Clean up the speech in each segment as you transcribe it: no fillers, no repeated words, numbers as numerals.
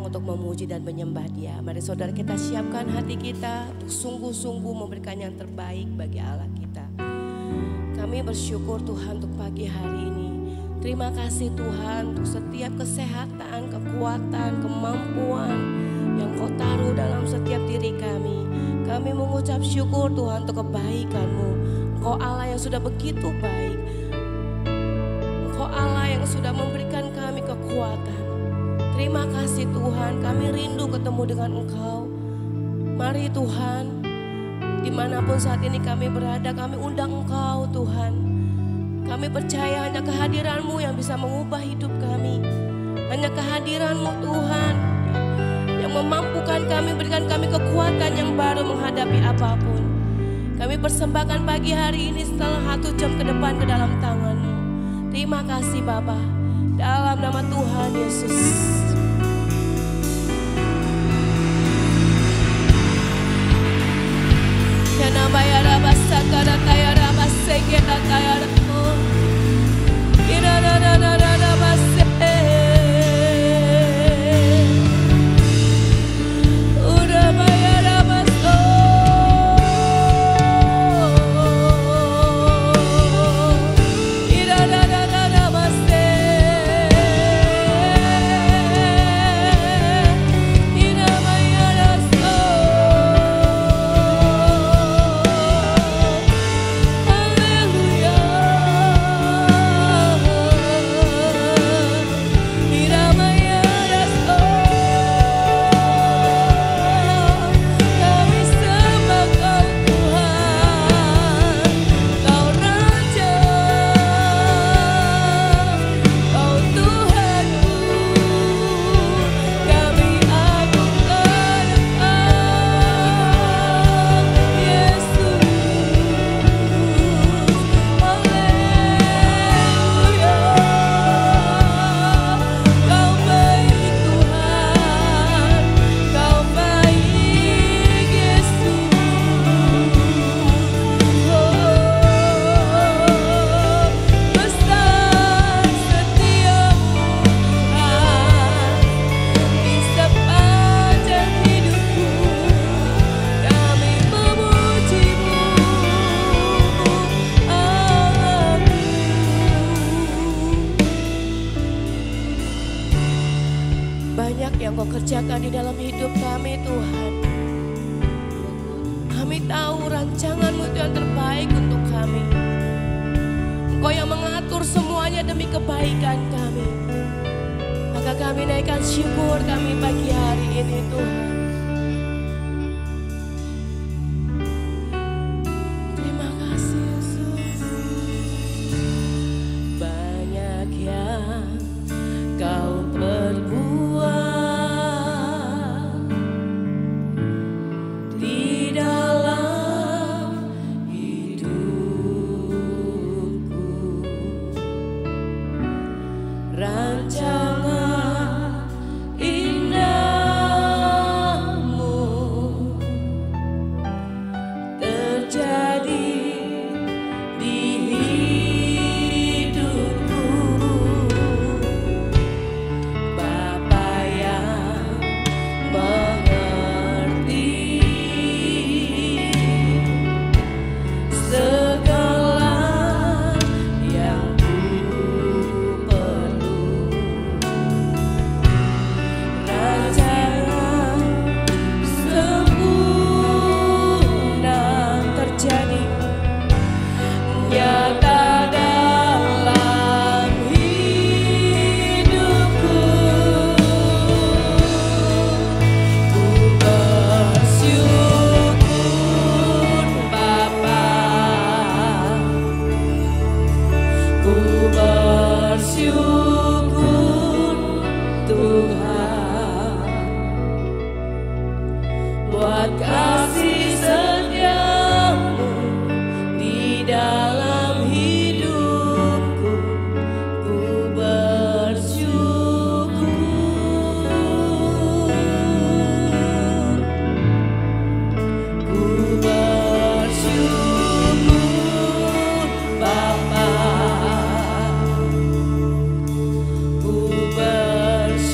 datang untuk memuji dan menyembah Dia. Mari saudara kita siapkan hati kita untuk sungguh-sungguh memberikan yang terbaik bagi Allah kita. Kami bersyukur Tuhan untuk pagi hari ini. Terima kasih Tuhan untuk setiap kesehatan, kekuatan, kemampuan yang Kau taruh dalam setiap diri kami. Kami mengucap syukur Tuhan untuk kebaikan-Mu. Engkau Allah yang sudah begitu baik. Engkau Allah yang sudah memberikan kami kekuatan. Terima kasih Tuhan, kami rindu ketemu dengan Engkau. Mari Tuhan, dimanapun saat ini kami berada, kami undang Engkau Tuhan. Kami percaya hanya kehadiran-Mu yang bisa mengubah hidup kami. Hanya kehadiran-Mu Tuhan yang memampukan kami, berikan kami kekuatan yang baru menghadapi apapun. Kami persembahkan pagi hari ini setelah 1 jam ke depan ke dalam tangan-Mu. Terima kasih Bapa, dalam nama Tuhan Yesus. Ya nama ya Rabba sakara taya Rabba seketa taya Rabba. Ina na na na na Rabba se. Udah bayar Rabba so. Ina na na na Rabba se. Ina bayar so. Yang Kau kerjakan di dalam hidup kami Tuhan. Kami tahu rancangan-Mu itu yang terbaik untuk kami. Engkau yang mengatur semuanya demi kebaikan kami. Maka kami naikkan syukur kami pagi hari ini Tuhan. Terima kasih Yesus. Banyak yang Kau perbuat rancangan indah-Mu terjadi di hidupku. Bapa yang mengerti segala yang ku perlu. Rancangan sempurna terjadi nyata dalam hidupku. Ku bersyukur Bapa, ku bersyukur Tuhan buat kasih setia-Mu di dalam hidupku. Ku bersyukur, ku bersyukur Bapa, ku bersyukur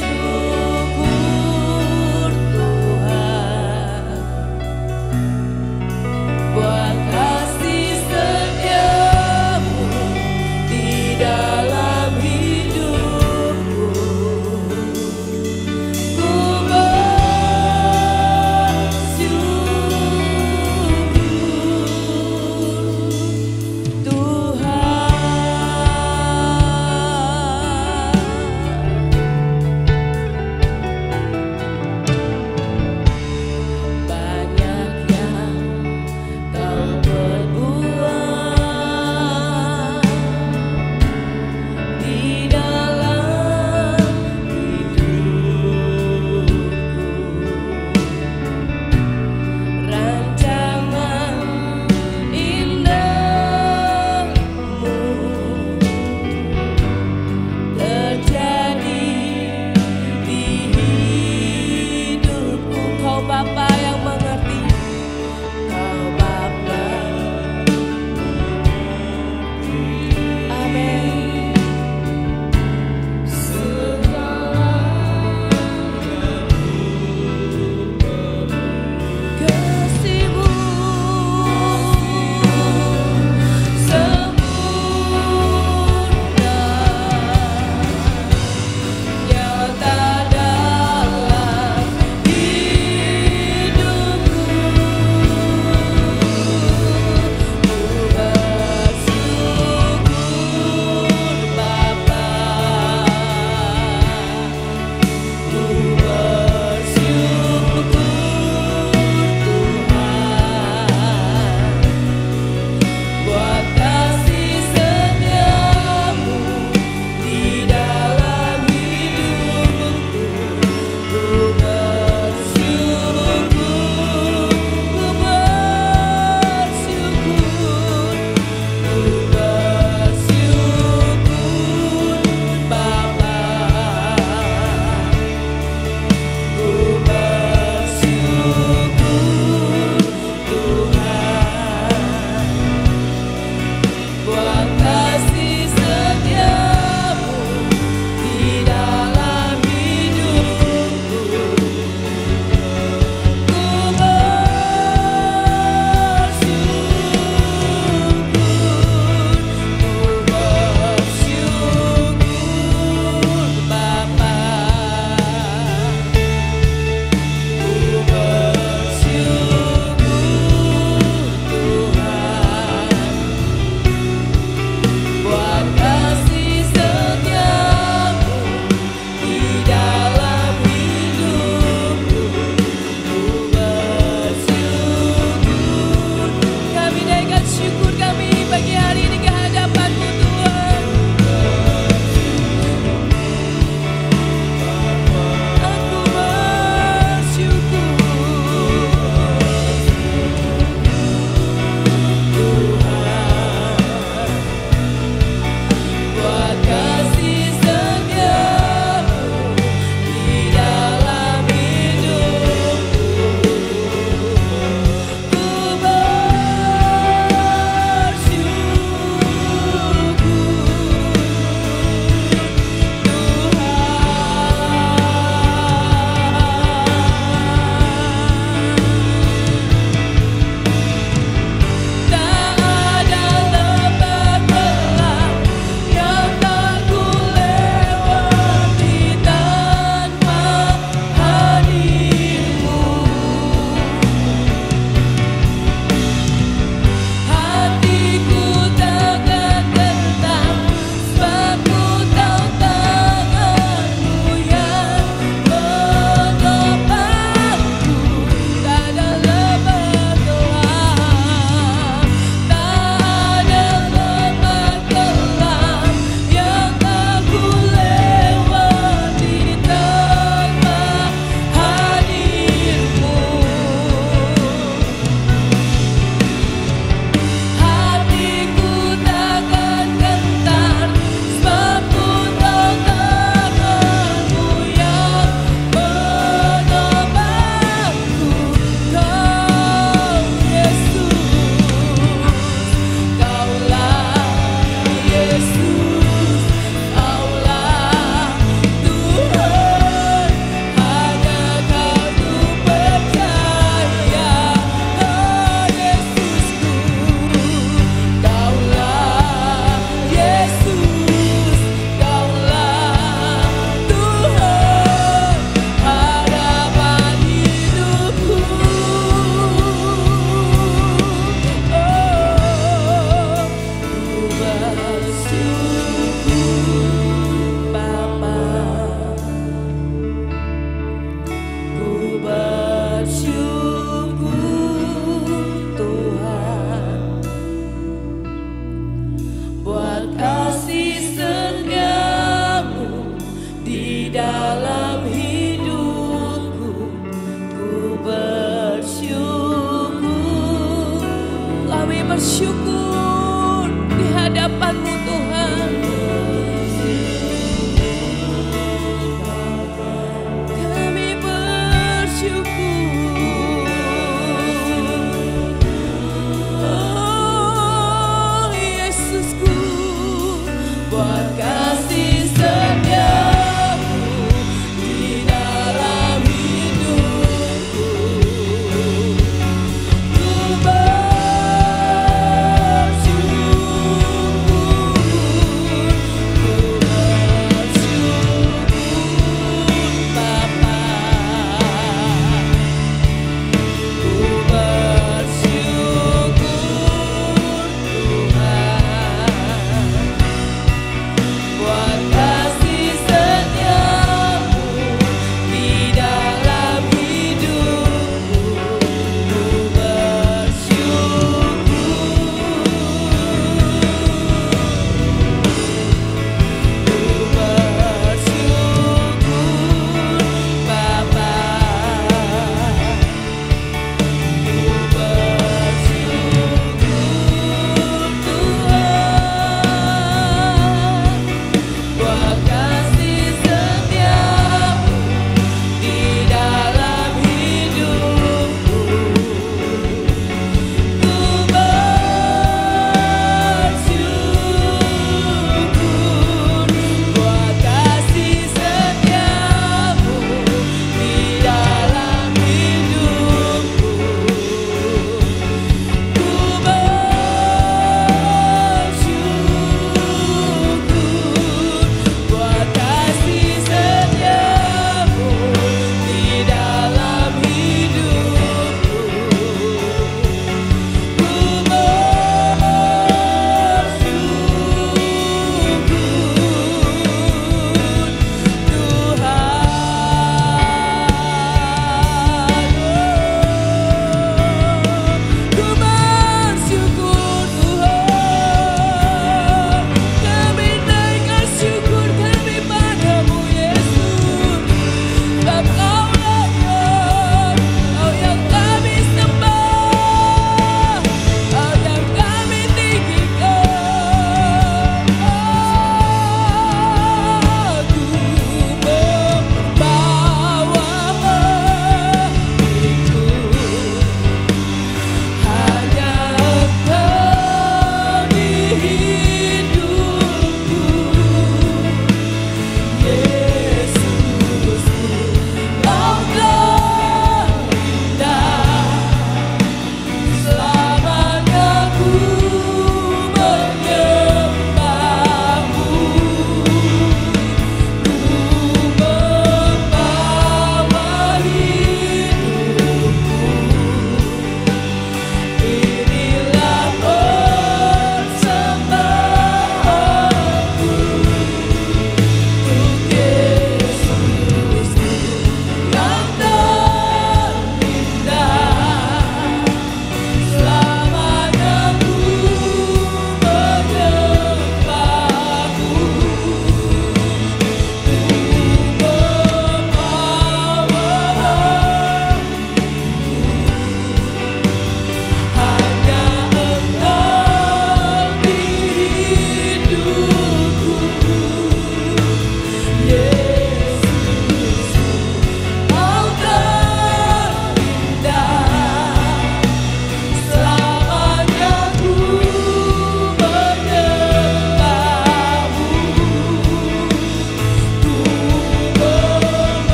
bersyukur di hadapan-Mu Tuhan. Kami bersyukur. Oh Yesusku, buat kasih setia-Mu di dalam hidupku. Ku bersyukur.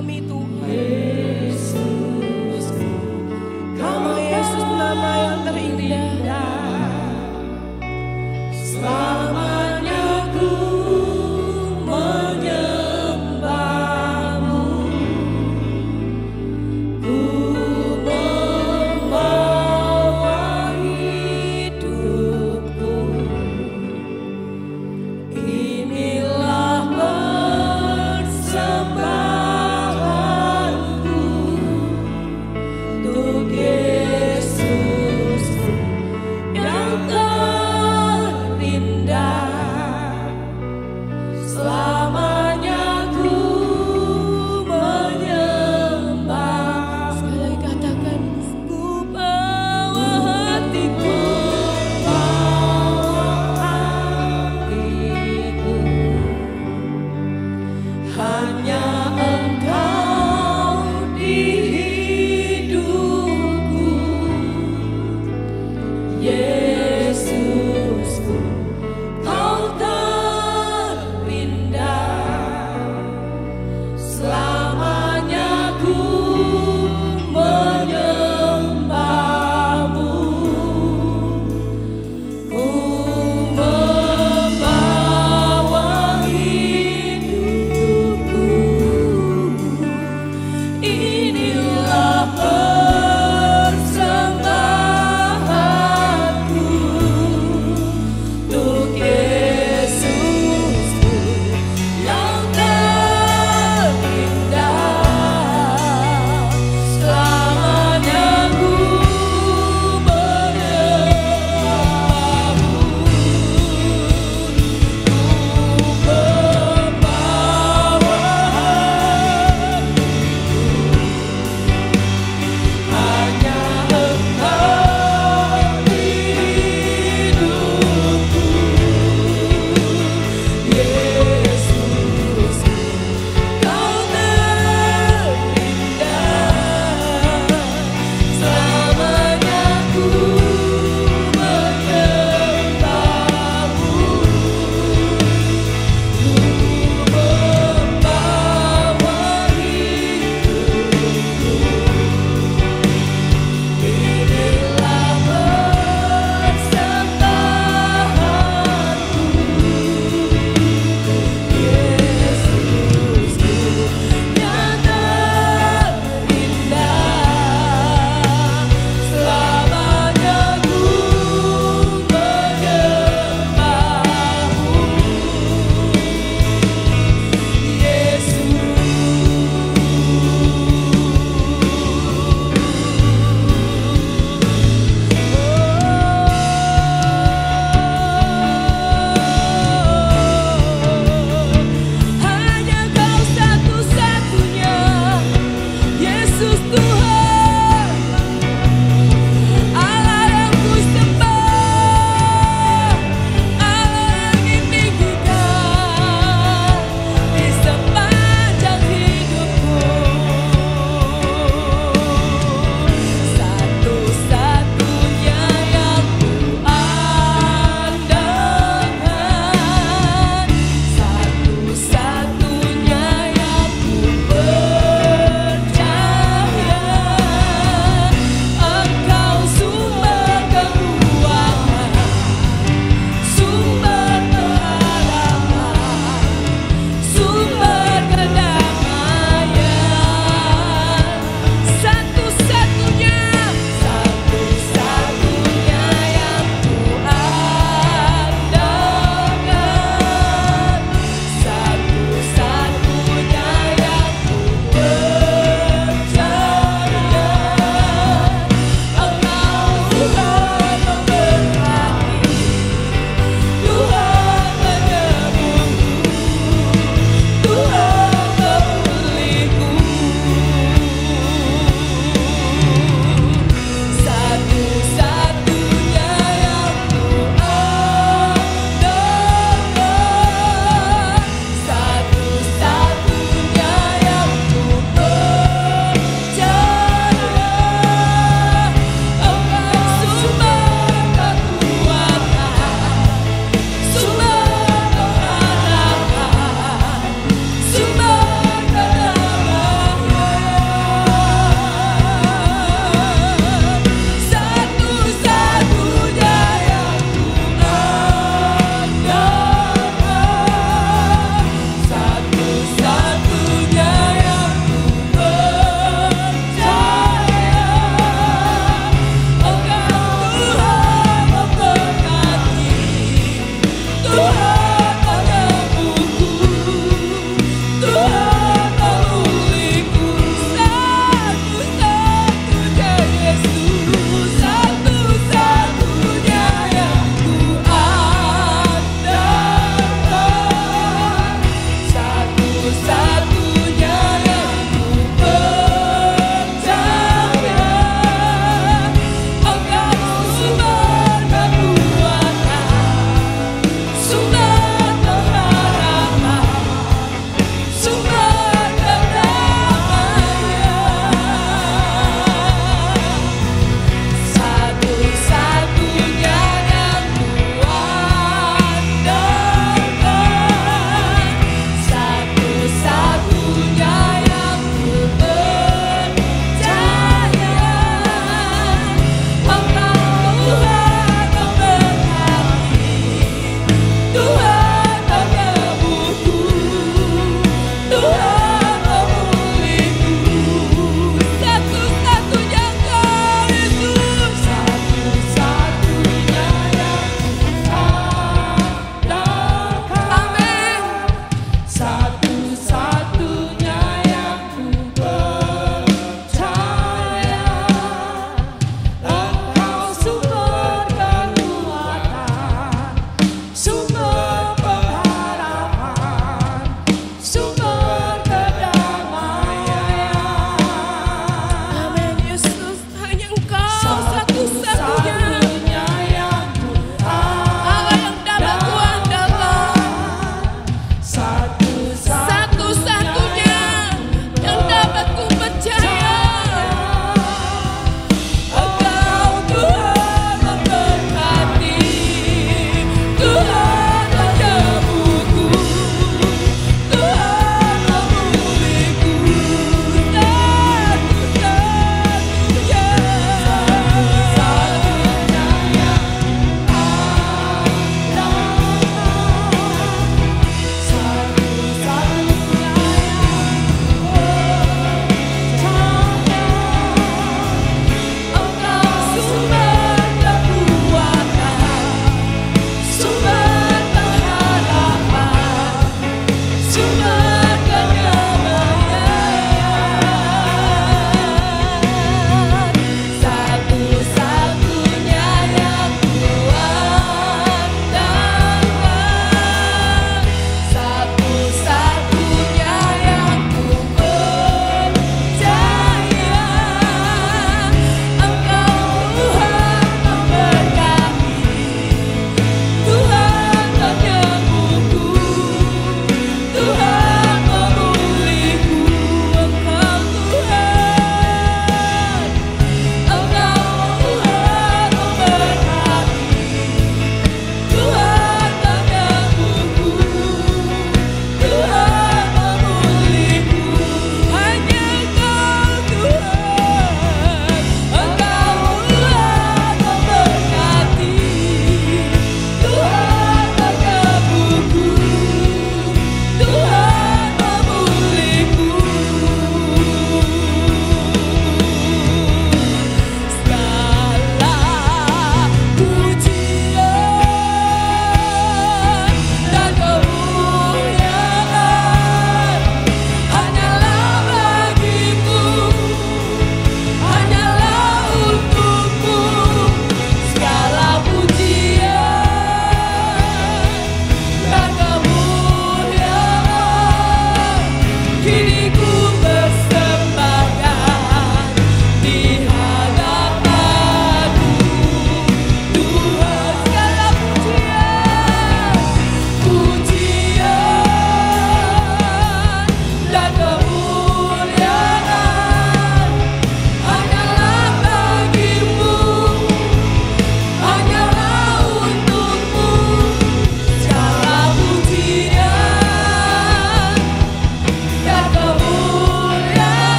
kami Tuhan. Yesus, nama Yesus nama yang terindah. Selamanya ku menyembahmu, ku membawa hidupku. Inilah persembahanku untuk Yesus yang terindah. Selamanya ku menyembah. Sekali katakan, ku bawa hatiku, hanya Engkau di hidupku, Yesusku, Kau terindah. Selamanya ku menyembahmu, ku membawa hidupku.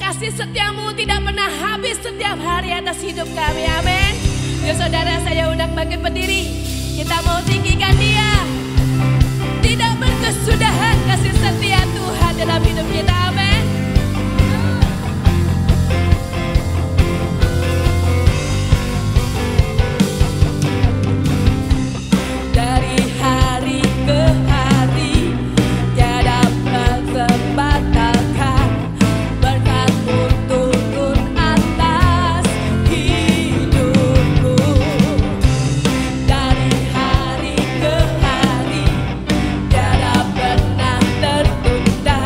kasih setiamu tidak pernah habis setiap hari atas hidup kami. Amin. Ya saudara, saya undang bangkit berdiri. Kita mau tinggikan Dia. Tidak berkesudahan kasih setia Tuhan dalam hidup kita. Amin. Dari hari ke hari tiada terbatalkan berkat-Mu turun atas hidupku. Dari hari ke hari tiada pernah tertunda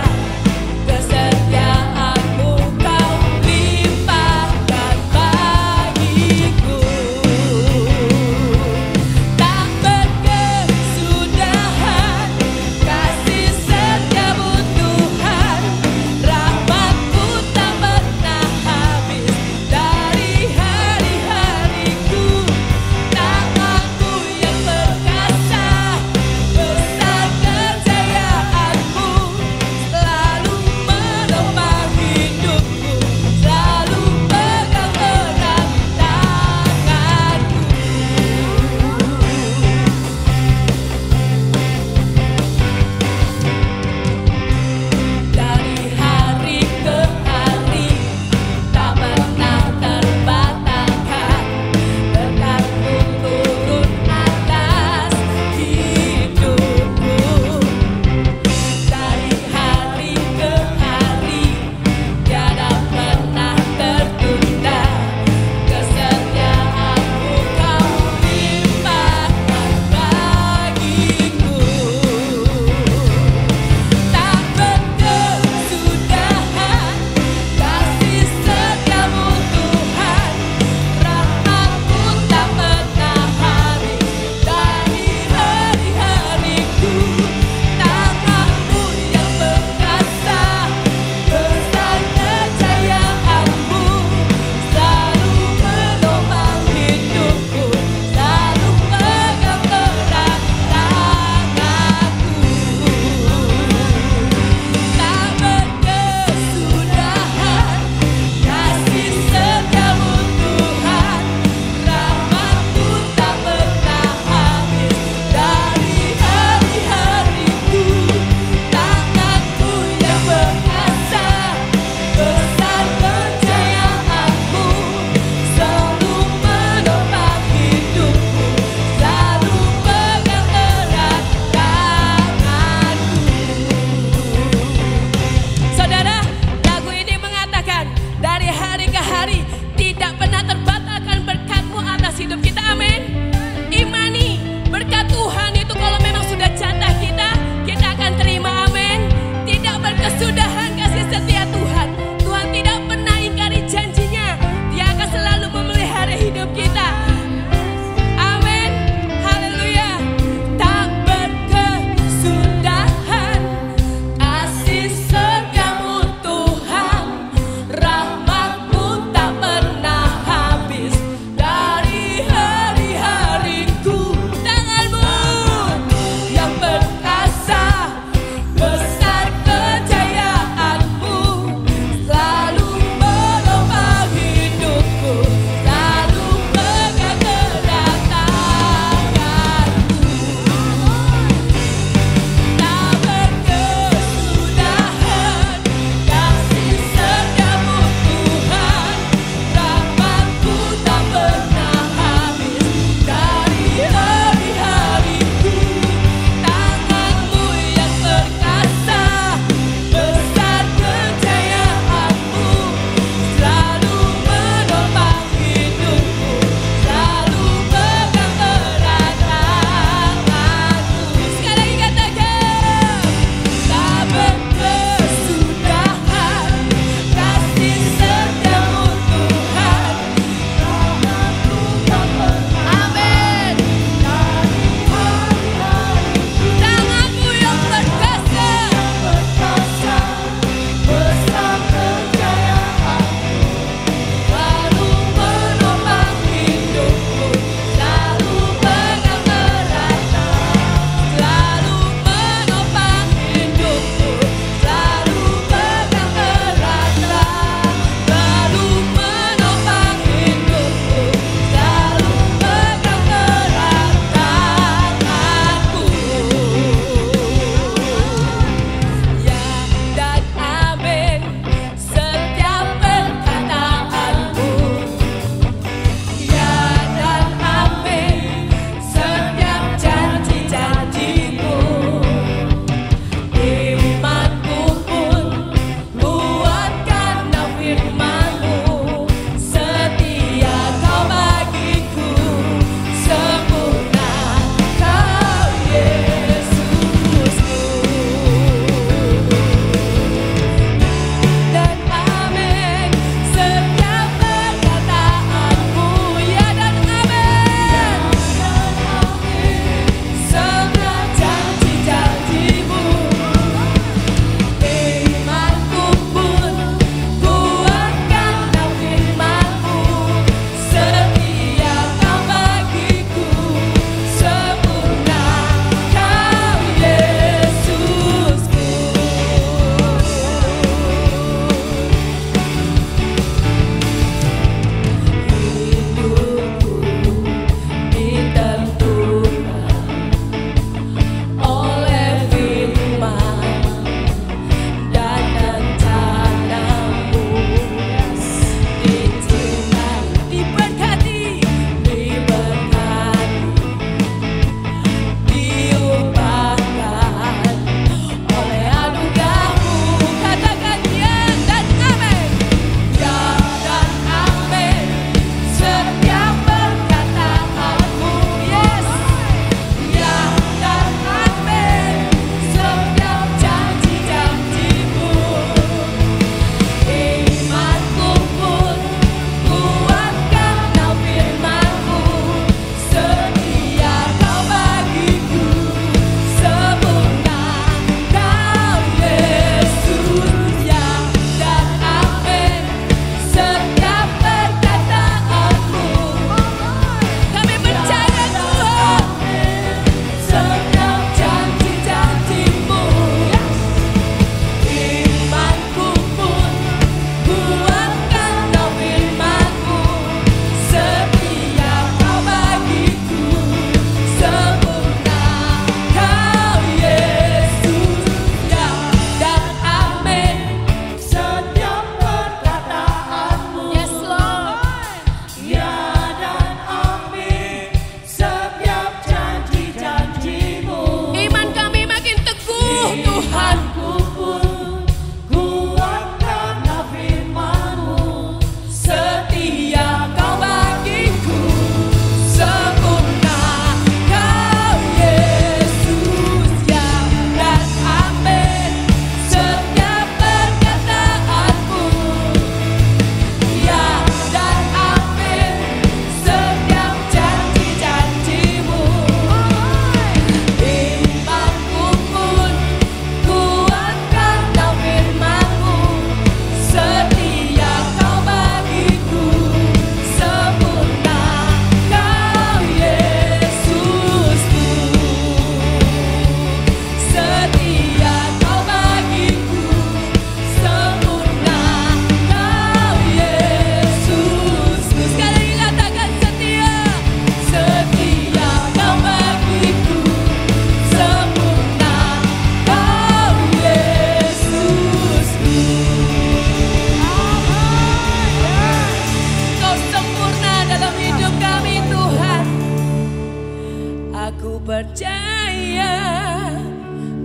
percaya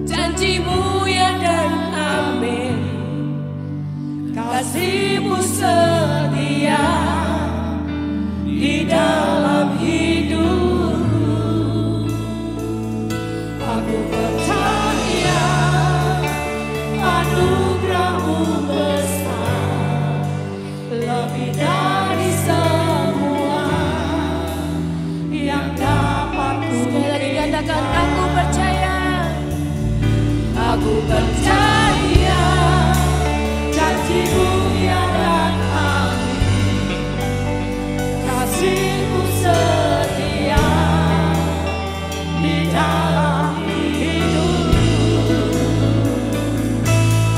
janji-Mu ya dan amin. Kasih-Mu setia di dalam hidupku. Aku percaya anugerah-Mu besar, lebih dari semua yang dapat ku. Sekali lagi katakan, aku percaya. Aku percaya janji-Mu ya dan amin. Kasih-Mu setia di dalam hidupku.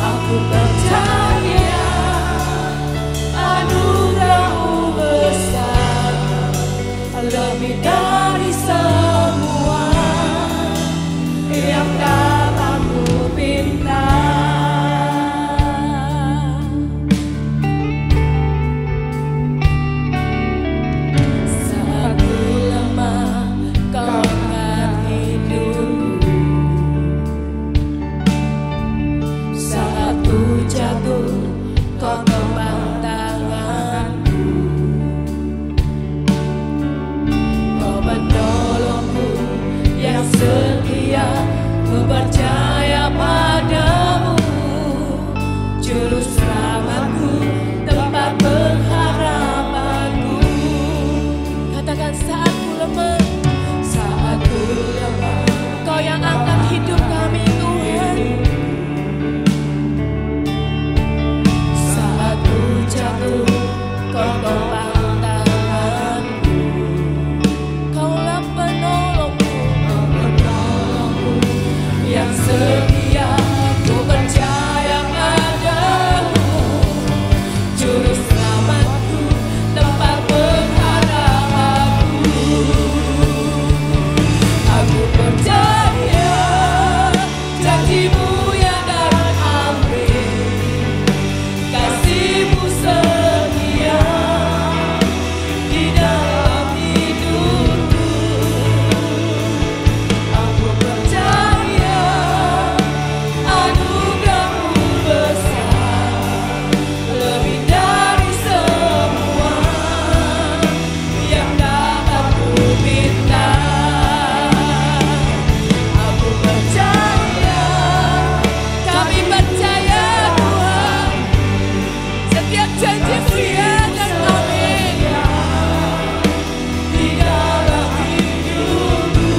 Aku percaya anugerah-Mu besar, lebih dari semua yang dapat ku minta. Saat ku lemah, Kau angkat hidupku. Saat ku jatuh, Kau topang tanganku. Kau menolongku yang setia, ku percaya padamu. Juru selamatku, tempat pengharapanku. Katakan, saat ku lemah, saat ku lemah, Kau yang angkat hidup kami Tuhan. Saat ku jatuh, Kau topang tanganku. Kaulah penolongku, yang setia, ku percaya padamu. Juru selamatku, tempat pengharapanku. Aku percaya janji-Mu ya dan amin. Kasih-Mu setia di dalam hidupku. Aku percaya anugerah-Mu besar, lebih dari semua yang dapat ku minta. Aku percaya, kami percaya Tuhan, setiap janji-Mu ya dan amin di dalam hidupku.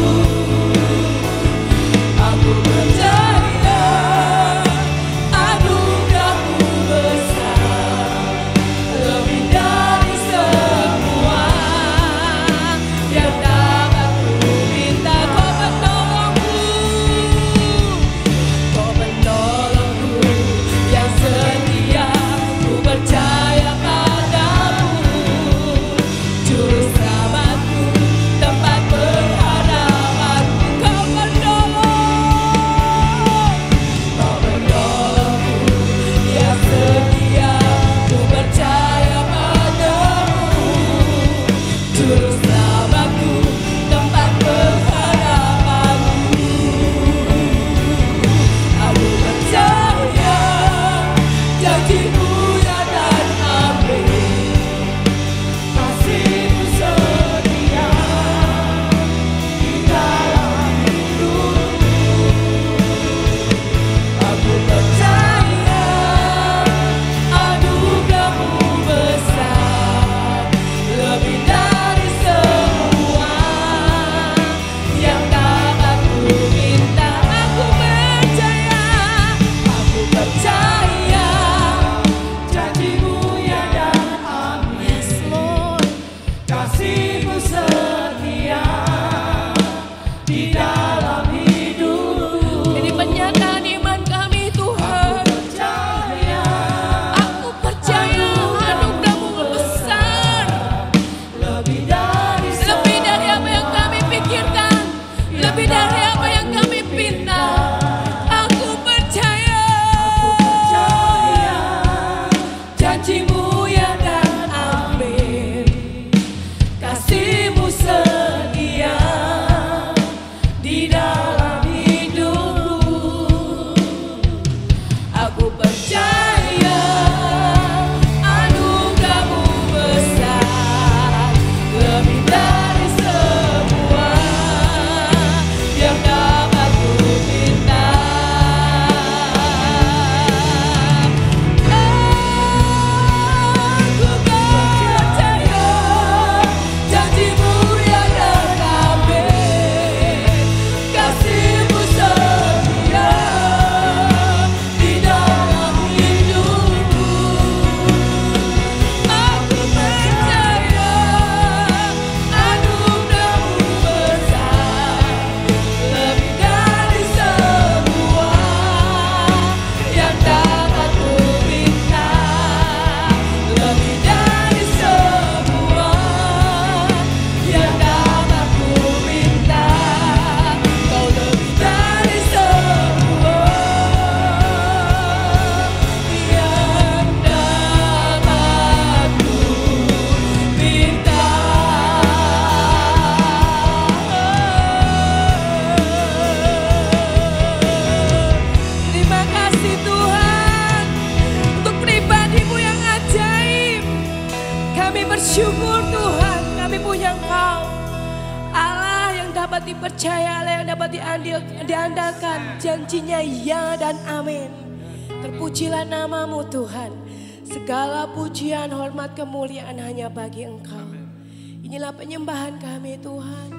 Aku percaya anugerah-Mu besar, lebih dari semua yang dapat ku minta. Kau menolongku, Kau menolongku yang setia, ku percaya padamu. Juru selamatku, tempat pengharapanku. Kau menolongku yang setia, ku percaya padamu. Juru selamatku, tempat pengharapanku. Aku percaya janji-Mu ya dan amin. Kasih-Mu setia di dalam hidupku. Aku percaya anugerah-Mu besar, lebih dari semua yang dapat ku minta. Aku percaya janji-Mu ya dan amin. Yes, Lord. Kasih-Mu setia di dalam hidupku. Ini penyataan iman kami Tuhan. Aku percaya anugerah-Mu besar, lebih dari apa yang kami pikirkan, lebih dari apa yang kami pinta. Aku percaya janji-Mu ya dan amin. Kasih-Mu setia di percaya Allah yang dapat diandalkan. Janjinya ya dan amin. Terpujilah namamu Tuhan. Segala pujian, hormat, kemuliaan hanya bagi Engkau. Inilah penyembahan kami Tuhan.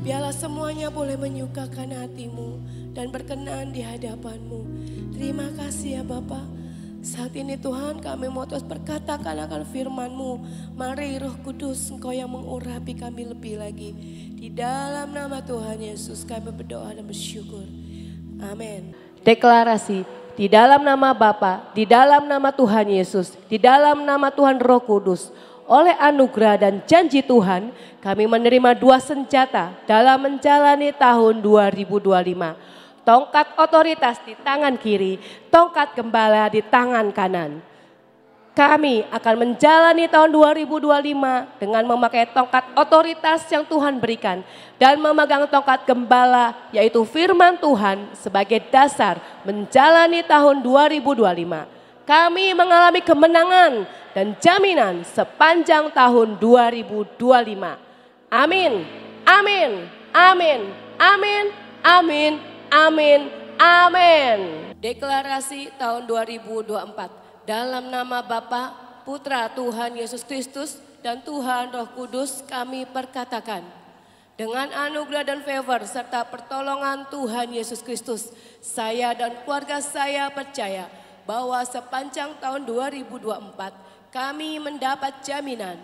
Biarlah semuanya boleh menyukakan hatimu dan berkenan di hadapan-Mu. Terima kasih ya Bapa. Saat ini Tuhan kami mau terus berkatakan akan firman-Mu. Mari Roh Kudus Engkau yang mengurapi kami lebih lagi. Di dalam nama Tuhan Yesus kami berdoa dan bersyukur. Amin. Deklarasi, di dalam nama Bapa, di dalam nama Tuhan Yesus, di dalam nama Tuhan Roh Kudus. Oleh anugerah dan janji Tuhan kami menerima 2 senjata dalam menjalani tahun 2025. Tongkat otoritas di tangan kiri, tongkat gembala di tangan kanan. Kami akan menjalani tahun 2025 dengan memakai tongkat otoritas yang Tuhan berikan. Dan memegang tongkat gembala yaitu firman Tuhan sebagai dasar menjalani tahun 2025. Kami mengalami kemenangan dan jaminan sepanjang tahun 2025. Amin, amin, amin, amin, amin. Amin, amin. Deklarasi tahun 2024. Dalam nama Bapa, Putra Tuhan Yesus Kristus dan Tuhan Roh Kudus kami perkatakan. Dengan anugerah dan favor serta pertolongan Tuhan Yesus Kristus, saya dan keluarga saya percaya bahwa sepanjang tahun 2024 kami mendapat jaminan.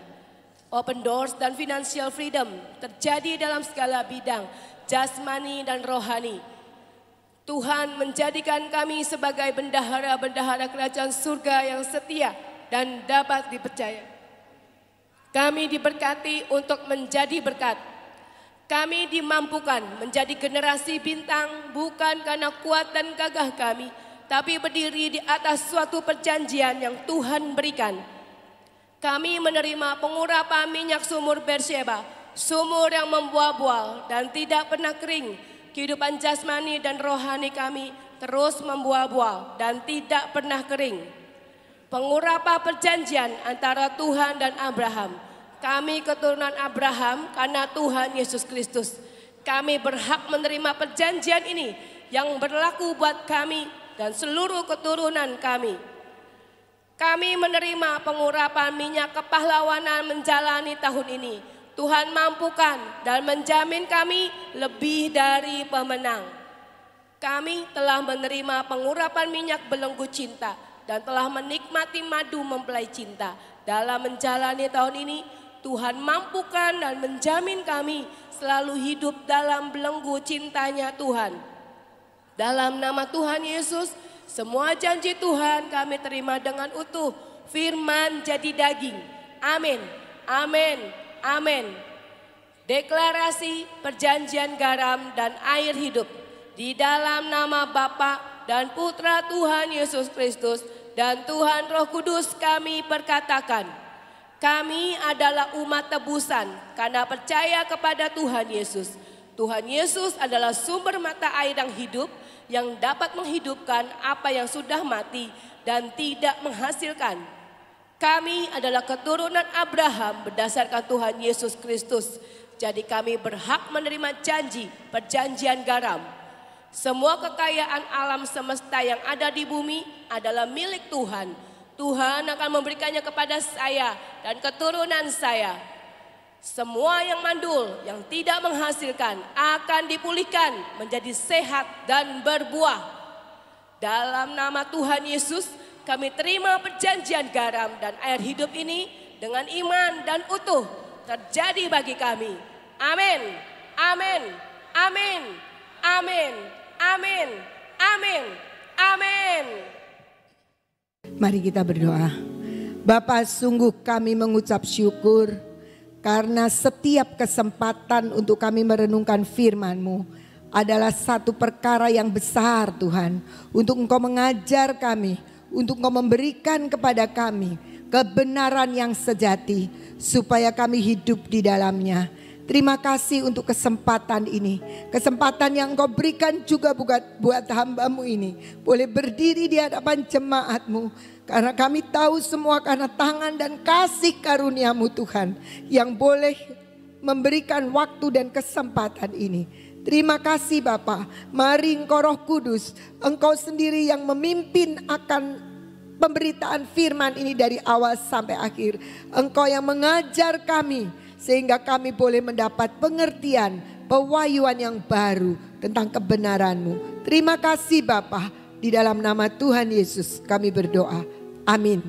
Open doors dan financial freedom terjadi dalam segala bidang, jasmani dan rohani. Tuhan menjadikan kami sebagai bendahara-bendahara kerajaan surga yang setia dan dapat dipercaya. Kami diberkati untuk menjadi berkat. Kami dimampukan menjadi generasi bintang bukan karena kuat dan gagah kami, tapi berdiri di atas suatu perjanjian yang Tuhan berikan. Kami menerima pengurapan minyak sumur Beersheba, sumur yang membuah-buah dan tidak pernah kering. Kehidupan jasmani dan rohani kami terus membuah-buah dan tidak pernah kering. Pengurapan perjanjian antara Tuhan dan Abraham. Kami keturunan Abraham karena Tuhan Yesus Kristus. Kami berhak menerima perjanjian ini yang berlaku buat kami dan seluruh keturunan kami. Kami menerima pengurapan minyak kepahlawanan menjalani tahun ini. Tuhan mampukan dan menjamin kami lebih dari pemenang. Kami telah menerima pengurapan minyak belenggu cinta dan telah menikmati madu mempelai cinta. Dalam menjalani tahun ini, Tuhan mampukan dan menjamin kami selalu hidup dalam belenggu cintanya Tuhan. Dalam nama Tuhan Yesus, semua janji Tuhan kami terima dengan utuh. Firman jadi daging. Amin, amin. Amin. Deklarasi perjanjian garam dan air hidup di dalam nama Bapa dan Putra Tuhan Yesus Kristus dan Tuhan Roh Kudus kami perkatakan. Kami adalah umat tebusan karena percaya kepada Tuhan Yesus. Tuhan Yesus adalah sumber mata air yang hidup yang dapat menghidupkan apa yang sudah mati dan tidak menghasilkan. Kami adalah keturunan Abraham berdasarkan Tuhan Yesus Kristus. Jadi kami berhak menerima janji perjanjian garam. Semua kekayaan alam semesta yang ada di bumi adalah milik Tuhan. Tuhan akan memberikannya kepada saya dan keturunan saya. Semua yang mandul, yang tidak menghasilkan akan dipulihkan menjadi sehat dan berbuah. Dalam nama Tuhan Yesus, kami terima perjanjian garam dan air hidup ini dengan iman dan utuh terjadi bagi kami. Amin, amin, amin, amin, amin, amin, amin. Mari kita berdoa. Bapa, sungguh kami mengucap syukur karena setiap kesempatan untuk kami merenungkan firman-Mu adalah satu perkara yang besar Tuhan. Untuk Engkau mengajar kami, untuk Engkau memberikan kepada kami kebenaran yang sejati supaya kami hidup di dalamnya. Terima kasih untuk kesempatan ini. Kesempatan yang Engkau berikan juga buat hamba-Mu ini. Boleh berdiri di hadapan jemaat-Mu. Karena kami tahu semua karena tangan dan kasih karunia-Mu Tuhan. Yang boleh memberikan waktu dan kesempatan ini. Terima kasih Bapa. Mari Engkau Roh Kudus, Engkau sendiri yang memimpin akan pemberitaan firman ini dari awal sampai akhir. Engkau yang mengajar kami sehingga kami boleh mendapat pengertian, pewahyuan yang baru tentang kebenaran-Mu. Terima kasih Bapa. Di dalam nama Tuhan Yesus kami berdoa. Amin.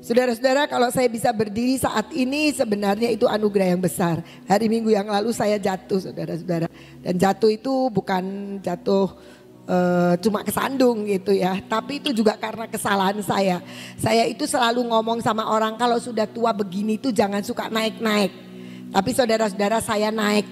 Saudara-saudara, kalau saya bisa berdiri saat ini sebenarnya itu anugerah yang besar. Hari Minggu yang lalu saya jatuh, saudara-saudara. Dan jatuh itu bukan jatuh cuma kesandung gitu ya. Tapi itu juga karena kesalahan saya. Saya itu selalu ngomong sama orang kalau sudah tua begini itu jangan suka naik-naik. Tapi saudara-saudara, saya naik.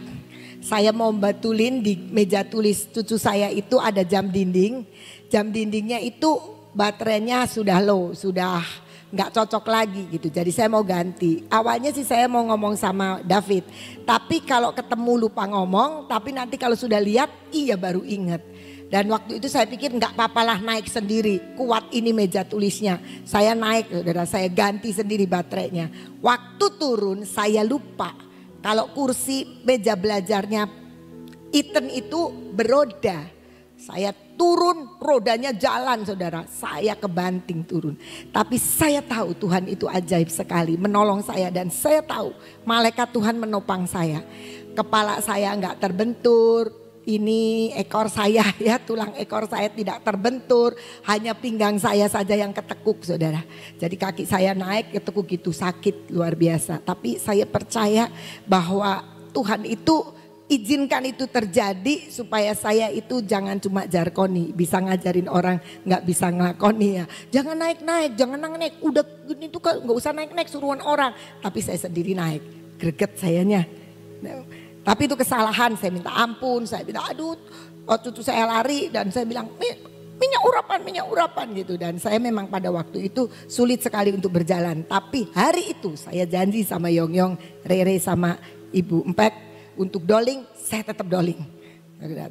Saya mau betulin di meja tulis cucu saya itu ada jam dinding. Jam dindingnya itu baterainya sudah low, sudah nggak cocok lagi gitu. Jadi saya mau ganti. Awalnya sih saya mau ngomong sama David. Tapi kalau ketemu lupa ngomong. Tapi nanti kalau sudah lihat iya baru ingat. Dan waktu itu saya pikir nggak apa-apalah naik sendiri. Kuat ini meja tulisnya. Saya naik, saudara, saya ganti sendiri baterainya. Waktu turun saya lupa. Kalau kursi meja belajarnya Ethan itu beroda. Saya turun, rodanya jalan saudara. Saya kebanting turun. Tapi saya tahu Tuhan itu ajaib sekali. Menolong saya dan saya tahu malaikat Tuhan menopang saya. Kepala saya enggak terbentur. Ini ekor saya ya, tulang ekor saya tidak terbentur. Hanya pinggang saya saja yang ketekuk saudara. Jadi kaki saya naik ketekuk itu sakit luar biasa. Tapi saya percaya bahwa Tuhan itu izinkan itu terjadi supaya saya itu jangan cuma jarkoni, bisa ngajarin orang nggak bisa ngelakoni ya. Jangan naik-naik, jangan naik-naik, udah gini tuh nggak usah naik-naik suruhan orang. Tapi saya sendiri naik, greget sayanya. Tapi itu kesalahan, saya minta ampun, saya bilang aduh, waktu itu saya lari dan saya bilang minyak urapan gitu. Dan saya memang pada waktu itu sulit sekali untuk berjalan. Tapi hari itu saya janji sama Yong, Rere sama Ibu Empek. Untuk doling, saya tetap doling.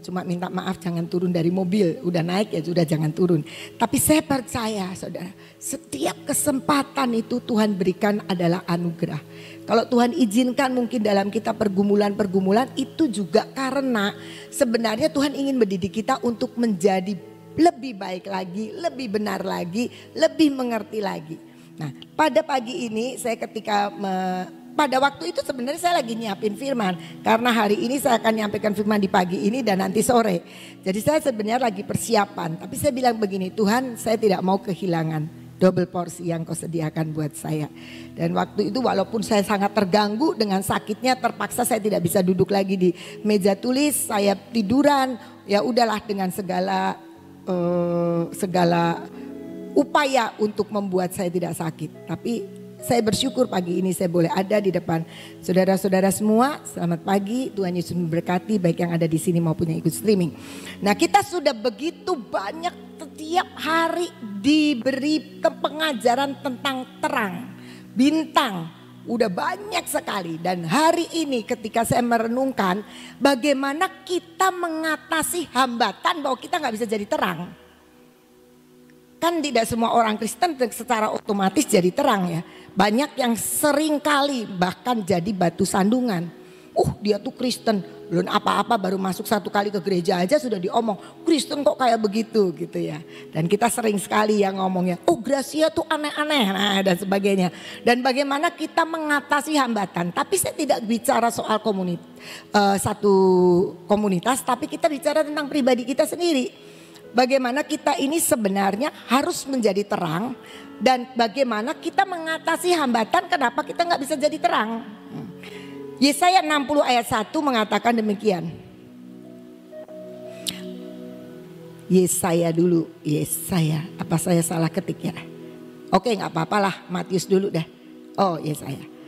Cuma minta maaf jangan turun dari mobil. Udah naik ya sudah jangan turun. Tapi saya percaya saudara, setiap kesempatan itu Tuhan berikan adalah anugerah. Kalau Tuhan izinkan mungkin dalam kita pergumulan-pergumulan itu juga karena sebenarnya Tuhan ingin mendidik kita untuk menjadi lebih baik lagi, lebih benar lagi, lebih mengerti lagi. Nah pada pagi ini saya ketika pada waktu itu sebenarnya saya lagi nyiapin firman. Karena hari ini saya akan nyampaikan firman di pagi ini dan nanti sore. Jadi saya sebenarnya lagi persiapan. Tapi saya bilang begini, Tuhan saya tidak mau kehilangan double porsi yang kau sediakan buat saya. Dan waktu itu walaupun saya sangat terganggu dengan sakitnya, terpaksa saya tidak bisa duduk lagi di meja tulis. Saya tiduran, ya udahlah dengan segala upaya untuk membuat saya tidak sakit. Tapi saya bersyukur pagi ini saya boleh ada di depan saudara-saudara semua. Selamat pagi, Tuhan Yesus memberkati baik yang ada di sini maupun yang ikut streaming. Nah kita sudah begitu banyak setiap hari diberi pengajaran tentang terang, bintang. Udah banyak sekali dan hari ini ketika saya merenungkan bagaimana kita mengatasi hambatan bahwa kita gak bisa jadi terang. Kan tidak semua orang Kristen secara otomatis jadi terang ya. Banyak yang sering kali bahkan jadi batu sandungan. Dia tuh Kristen, belum apa-apa baru masuk satu kali ke gereja aja sudah diomong. Kristen kok kayak begitu gitu ya. Dan kita sering sekali yang ngomongnya, Gracia tuh aneh-aneh dan sebagainya. Dan bagaimana kita mengatasi hambatan. Tapi saya tidak bicara soal satu komunitas, tapi kita bicara tentang pribadi kita sendiri. Bagaimana kita ini sebenarnya harus menjadi terang dan bagaimana kita mengatasi hambatan kenapa kita nggak bisa jadi terang. Yesaya 60 ayat 1 mengatakan demikian. Yesaya dulu, Yesaya, apa saya salah ketik ya? Oke nggak apa-apalah, Matius dulu dah. Yesaya.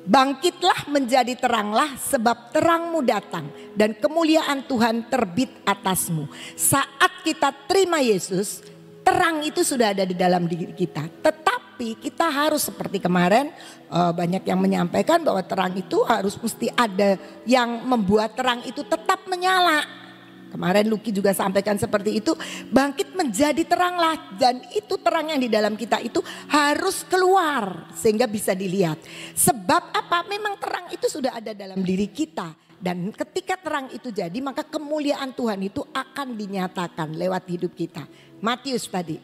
Bangkitlah menjadi teranglah sebab terangmu datang dan kemuliaan Tuhan terbit atasmu. Saat kita terima Yesus, terang itu sudah ada di dalam diri kita. Tetapi kita harus seperti kemarin banyak yang menyampaikan bahwa terang itu harus mesti ada yang membuat terang itu tetap menyala. Kemarin Luki juga sampaikan seperti itu, bangkit menjadi teranglah dan itu terang yang di dalam kita itu harus keluar sehingga bisa dilihat. Sebab apa? Memang terang itu sudah ada dalam diri kita. Dan ketika terang itu jadi, maka kemuliaan Tuhan itu akan dinyatakan lewat hidup kita. Matius tadi.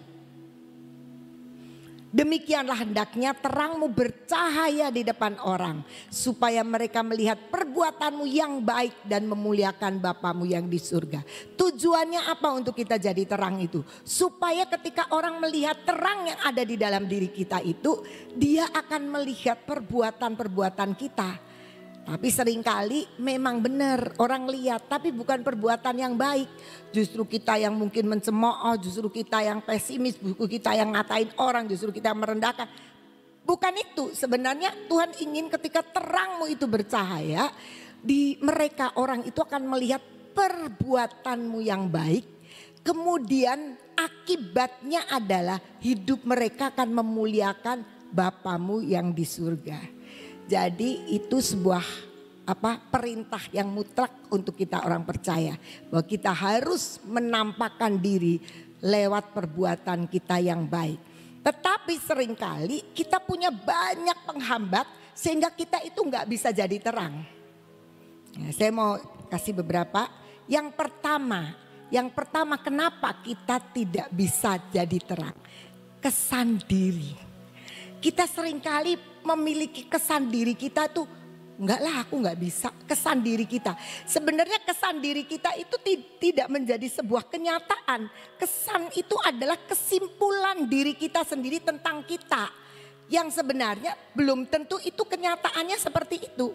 Demikianlah hendaknya terangmu bercahaya di depan orang, supaya mereka melihat perbuatanmu yang baik dan memuliakan Bapamu yang di surga. Tujuannya apa untuk kita jadi terang itu? Supaya ketika orang melihat terang yang ada di dalam diri kita itu, dia akan melihat perbuatan-perbuatan kita. Tapi seringkali memang benar orang lihat, tapi bukan perbuatan yang baik. Justru kita yang mungkin mencemooh, justru kita yang pesimis, justru kita yang ngatain orang, justru kita yang merendahkan. Bukan itu, sebenarnya Tuhan ingin ketika terangmu itu bercahaya, di mereka orang itu akan melihat perbuatanmu yang baik. Kemudian akibatnya adalah hidup mereka akan memuliakan Bapamu yang di surga. Jadi itu sebuah perintah yang mutlak untuk kita orang percaya, bahwa kita harus menampakkan diri lewat perbuatan kita yang baik. Tetapi seringkali kita punya banyak penghambat sehingga kita itu nggak bisa jadi terang. Nah, saya mau kasih beberapa. Yang pertama kenapa kita tidak bisa jadi terang? Kesan diri. Kita seringkali memiliki kesan diri kita tuh, enggak lah aku enggak bisa, kesan diri kita. Sebenarnya kesan diri kita itu tidak menjadi sebuah kenyataan. Kesan itu adalah kesimpulan diri kita sendiri tentang kita. Yang sebenarnya belum tentu itu kenyataannya seperti itu.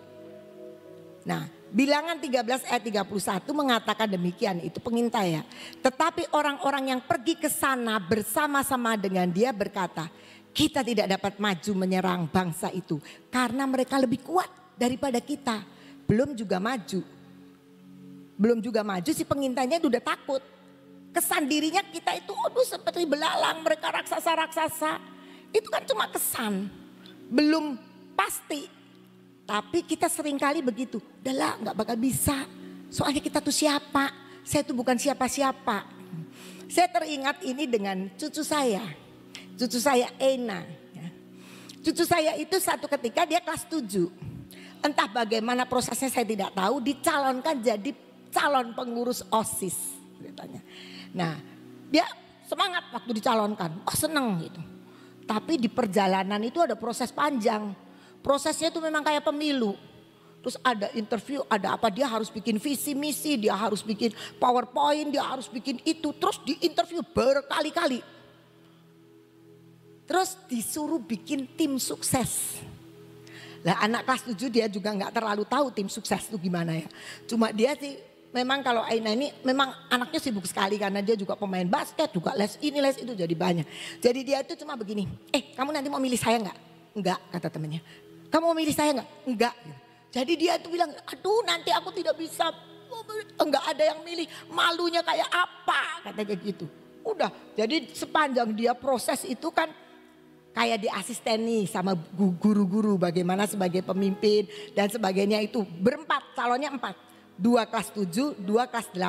Nah, Bilangan 13 ayat 31 mengatakan demikian, itu pengintai ya. Tetapi orang-orang yang pergi ke sana bersama-sama dengan dia berkata, kita tidak dapat maju menyerang bangsa itu karena mereka lebih kuat daripada kita. Belum juga maju si pengintainya udah takut. Kesan dirinya kita itu seperti belalang, mereka raksasa-raksasa. Itu kan cuma kesan, belum pasti. Tapi kita seringkali begitu, udahlah gak bakal bisa. Soalnya kita tuh siapa? Saya tuh bukan siapa-siapa. Saya teringat ini dengan cucu saya Ena. Cucu saya itu satu ketika dia kelas 7. Entah bagaimana prosesnya saya tidak tahu, dicalonkan jadi calon pengurus OSIS ceritanya. Nah, dia semangat waktu dicalonkan, seneng gitu. Tapi di perjalanan itu ada proses panjang. Prosesnya itu memang kayak pemilu. Terus ada interview, ada apa, dia harus bikin visi misi, dia harus bikin PowerPoint, dia harus bikin itu. Terus di interview berkali-kali. Terus disuruh bikin tim sukses. Lah anak kelas 7 dia juga gak terlalu tahu tim sukses itu gimana ya. Cuma dia sih memang kalau Aina ini memang anaknya sibuk sekali karena dia juga pemain basket, juga les ini les itu, jadi banyak. Jadi dia itu cuma begini, kamu nanti mau milih saya gak? Enggak, kata temennya. Kamu mau milih saya gak? Enggak. Jadi dia itu bilang, aduh nanti aku tidak bisa, enggak ada yang milih, malunya kayak apa, katanya gitu. Udah, jadi sepanjang dia proses itu kan kayak diasisteni sama guru-guru bagaimana sebagai pemimpin dan sebagainya itu. Berempat, calonnya 4. 2 kelas 7, 2 kelas 8.